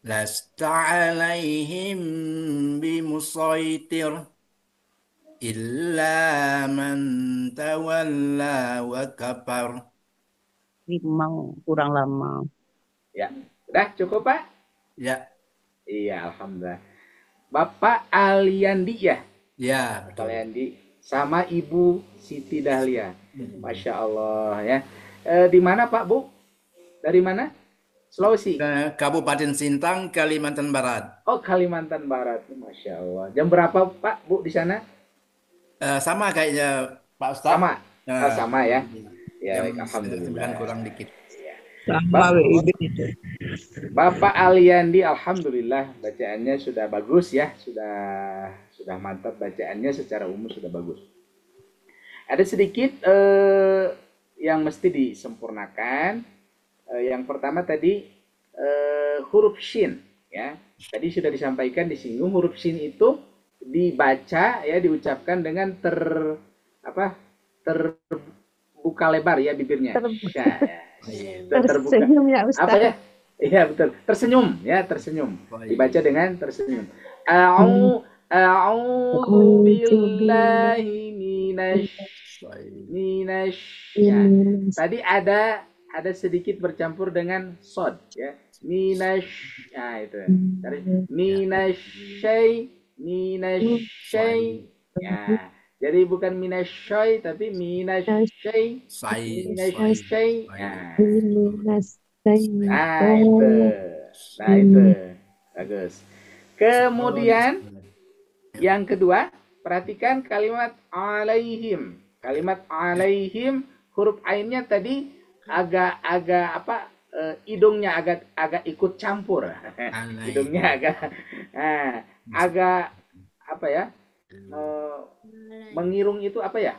S8: Lasta 'alaihim bimusaitir illa man tawalla wa kafar.
S7: Memang kurang lama.
S3: Ya, udah cukup Pak?
S8: Ya.
S3: Iya, alhamdulillah. Bapak Aliandi ya?
S8: Ya,
S3: betul. Aliandi sama Ibu Siti Dahlia. Masya Allah ya. Di mana Pak Bu? Dari mana? Sulawesi.
S8: Kabupaten Sintang, Kalimantan Barat.
S3: Oh, Kalimantan Barat. Masya Allah. Jam berapa Pak Bu di sana?
S8: Sama kayaknya Pak Ustadz.
S3: Sama. Sama ya. Ya, alhamdulillah.
S8: 9 kurang dikit.
S3: Bapak Aliandi, alhamdulillah bacaannya sudah bagus ya, sudah mantap bacaannya, secara umum sudah bagus. Ada sedikit yang mesti disempurnakan. Yang pertama tadi huruf shin ya. Tadi sudah disampaikan, disinggung huruf shin itu dibaca ya, diucapkan dengan terbuka lebar ya bibirnya.
S15: Tersenyum ya Ustaz.
S3: Apa ya? Iya betul. Tersenyum ya, tersenyum. Dibaca dengan tersenyum. A'udzu billahi Ya. Tadi ada sedikit bercampur dengan sod ya. Nah itu. Dari minasyai. Ya. Jadi bukan minasyai tapi minasyai. Nah. Nah itu. Bagus. Kemudian yang kedua, perhatikan kalimat alaihim. Kalimat alaihim huruf ainnya tadi agak hidungnya agak ikut campur. Hidungnya agak mengirung itu apa ya?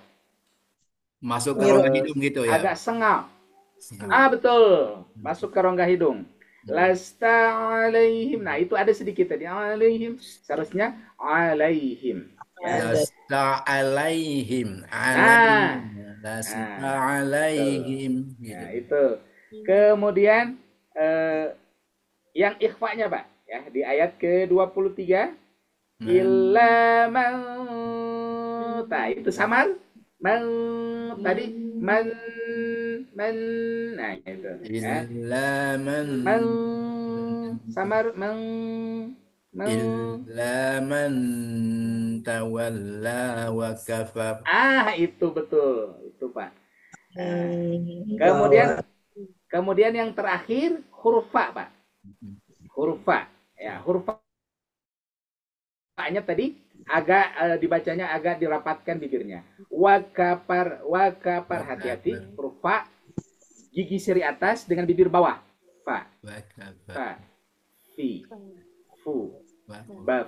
S8: Masuk ke rongga hidung gitu ya.
S3: Agak sengau. Betul. Masuk ke rongga hidung. Lasta alaihim. Nah, itu ada sedikit tadi. Alaihim. Seharusnya alaihim.
S8: Lasta alaihim. Lasta alaihim.
S3: Nah, itu. Kemudian yang ikhfa'nya, Pak. Ya, di ayat ke-23. Illa man. Nah, itu samar. Tadi man. Nah, itu.
S8: Illa man.
S3: Samar
S8: illa man tawalla wa kafar.
S3: Itu betul. Itu, Pak. Kemudian yang terakhir huruf fa, Pak. Huruf fa. Ya, huruf fa-nya tadi agak dibacanya agak dirapatkan bibirnya. Wa kafar, hati-hati. Huruf fa, gigi seri atas dengan bibir bawah. Fa. Fa. Fi. Fu. Baf.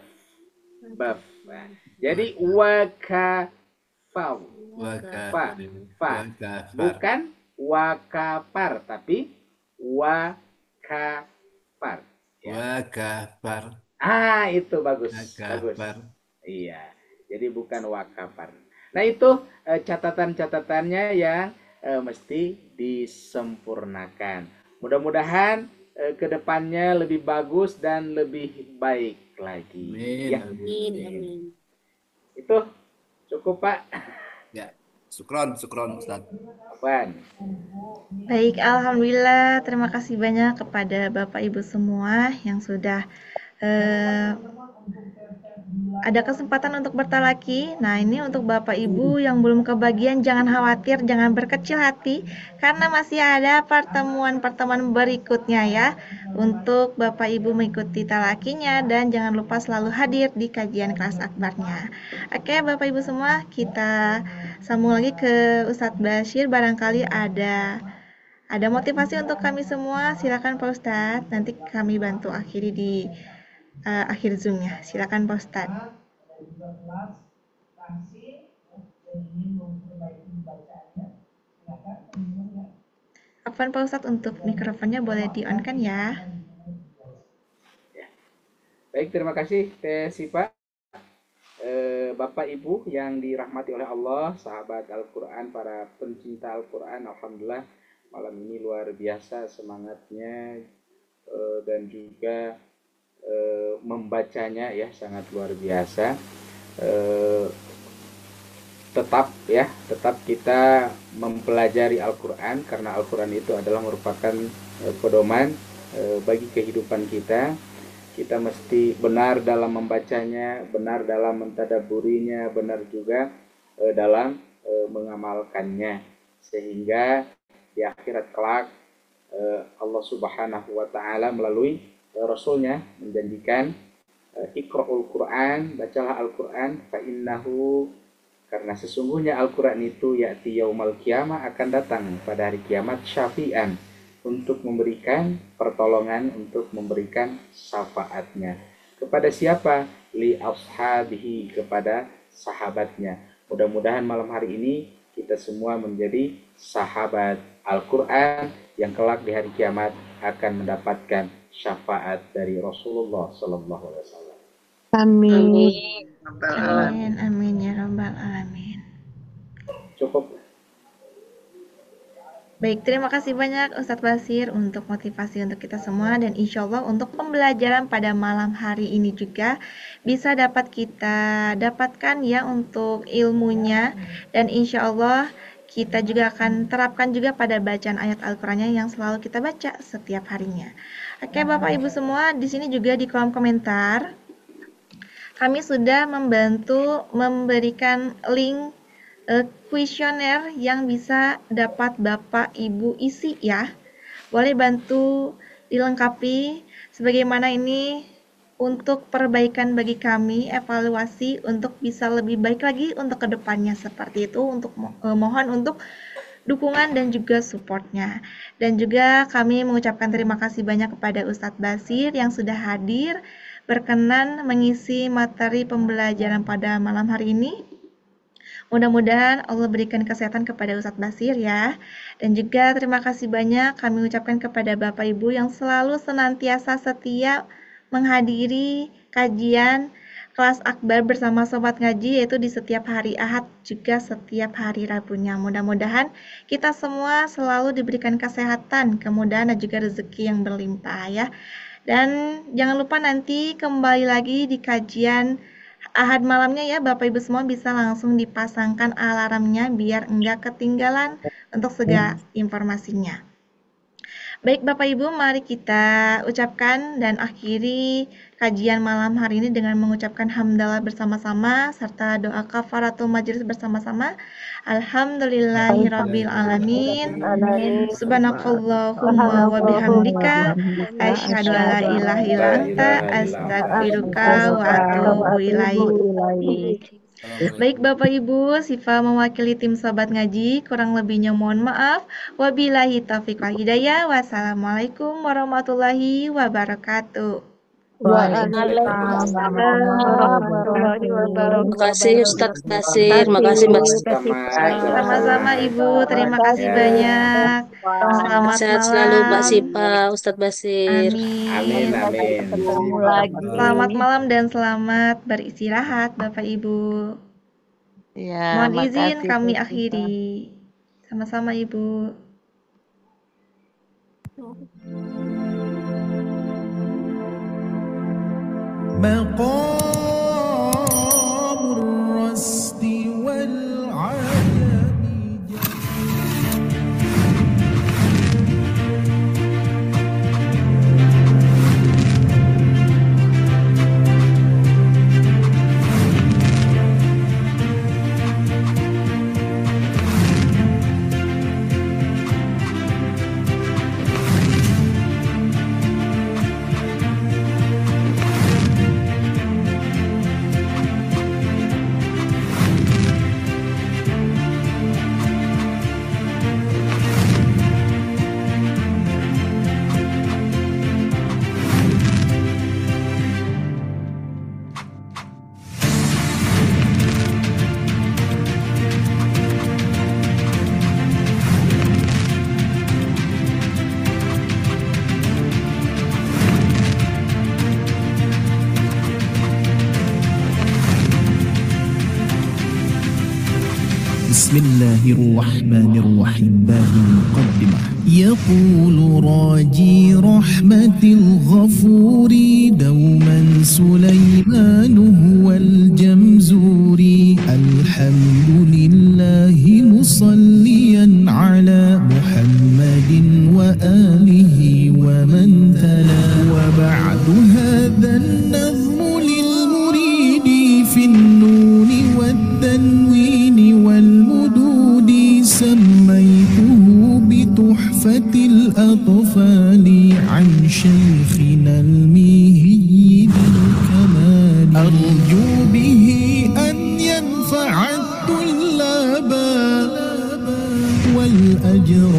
S3: Nah, jadi wakafar. Fa. Bukan wakafar tapi wakafar.
S8: Wakafar.
S3: Itu bagus. Bagus. Iya. Jadi bukan wakafar. Nah, itu catatan-catatannya yang mesti disempurnakan. Mudah-mudahan kedepannya lebih bagus dan lebih baik lagi.
S8: Amin.
S3: Itu cukup, Pak.
S8: Ya, syukron Ustaz.
S3: Apaan?
S2: Baik, alhamdulillah. Terima kasih banyak kepada Bapak Ibu semua yang sudah ada kesempatan untuk bertalaki. Nah, ini untuk Bapak Ibu yang belum kebagian, jangan khawatir, jangan berkecil hati, karena masih ada pertemuan-pertemuan berikutnya ya, untuk Bapak Ibu mengikuti talakinya, dan jangan lupa selalu hadir di kajian kelas akbarnya. Oke, Bapak Ibu semua, kita sambung lagi ke Ustadz Bashir, barangkali ada motivasi untuk kami semua. Silakan Pak Ustadz, nanti kami bantu akhiri di akhir Zoom-nya. Silakan Pak Ustadz. Afwan Pak Ustadz, untuk mikrofonnya boleh di-on-kan ya.
S3: Baik, terima kasih Teh Sipa. Bapak Ibu yang dirahmati oleh Allah, sahabat Al-Quran, para pencinta Al-Quran, alhamdulillah malam ini luar biasa semangatnya dan juga membacanya ya sangat luar biasa. Tetap kita mempelajari Al-Quran, karena Al-Quran itu adalah merupakan pedoman bagi kehidupan kita. Kita mesti benar dalam membacanya, benar dalam mentadaburinya, benar juga dalam mengamalkannya, sehingga di akhirat kelak Allah Subhanahu wa Ta'ala melalui Rasulnya menjanjikan Iqra'ul Quran, bacalah Al-Quran, fa innahu, karena sesungguhnya Al-Quran itu ya'ti yaumal qiyamah, akan datang pada hari kiamat, syafi'an, untuk memberikan pertolongan, untuk memberikan syafaatnya. Kepada siapa? Li ashabihi, kepada sahabatnya. Mudah-mudahan malam hari ini kita semua menjadi sahabat Al-Quran yang kelak di hari kiamat akan mendapatkan syafaat dari Rasulullah Sallallahu Alaihi Wasallam.
S15: Amin.
S2: Amin ya rabbal alamin.
S3: Cukup.
S2: Baik, terima kasih banyak Ustadz Basir untuk motivasi untuk kita semua, dan insya Allah untuk pembelajaran pada malam hari ini juga bisa dapat kita dapatkan ya untuk ilmunya, dan insya Allah kita juga akan terapkan juga pada bacaan ayat Al-Qur'annya yang selalu kita baca setiap harinya. Oke Bapak Ibu semua, di sini juga di kolom komentar kami sudah membantu memberikan link kuesioner yang bisa dapat Bapak Ibu isi ya. Boleh bantu dilengkapi sebagaimana ini untuk perbaikan bagi kami, evaluasi untuk bisa lebih baik lagi untuk kedepannya seperti itu. Untuk mohon untuk dukungan dan juga supportnya. Dan juga kami mengucapkan terima kasih banyak kepada Ustadz Basir yang sudah hadir berkenan mengisi materi pembelajaran pada malam hari ini. Mudah-mudahan Allah berikan kesehatan kepada Ustadz Basir ya. Dan juga terima kasih banyak kami ucapkan kepada Bapak Ibu yang selalu senantiasa setia menghadiri kajian kelas akbar bersama Sobat Ngaji, yaitu di setiap hari Ahad juga setiap hari Rabunya. Mudah-mudahan kita semua selalu diberikan kesehatan, kemudahan dan juga rezeki yang berlimpah ya. Dan jangan lupa nanti kembali lagi di kajian Ahad malamnya ya, Bapak Ibu semua bisa langsung dipasangkan alarmnya biar enggak ketinggalan untuk segala informasinya. Baik Bapak Ibu, mari kita ucapkan dan akhiri kajian malam hari ini dengan mengucapkan hamdalah bersama-sama serta doa kafaratul majelis bersama-sama. Alhamdulillahirabbil alamin. Subhanakallahumma wa bihamdika asyhadu an la ilaha illa anta astaghfiruka wa atubu ilaik. Baik Bapak Ibu, Sifa mewakili tim Sobat Ngaji, kurang lebihnya mohon maaf. Wabillahi taufiq wal hidayah. Wassalamualaikum warahmatullahi wabarakatuh.
S18: Waalaikumsalam warahmatullahi wabarakatuh. Terima kasih Ustadz Basir, terima kasih Mbak Sipa.
S2: Sama-sama Ibu, terima kasih banyak. Selamat
S18: Sehat
S2: malam.
S18: selalu Mbak Sipa, Ustadz Basir.
S2: Amin.
S18: Ketemu lagi.
S2: Selamat malam dan selamat beristirahat Bapak Ibu.
S18: Ya,
S2: Mohon izin
S18: makasih,
S2: kami
S18: Mbak Sipa.
S2: akhiri. Sama-sama Ibu.
S19: مقام الرصد والعجب بسم الله الرحمن الرحيم. باب المقدمة. يقول راجي رحمة الغفور دوما سليمان هو الجمزوري. الحمد لله مصليا على محمد وآله ومن تلا. وبعد هذا النظم للمريد في النون والتنوين والمدود سميته بتحفة الأطفال عن شيخنا الميهي بالكمال. أرجو به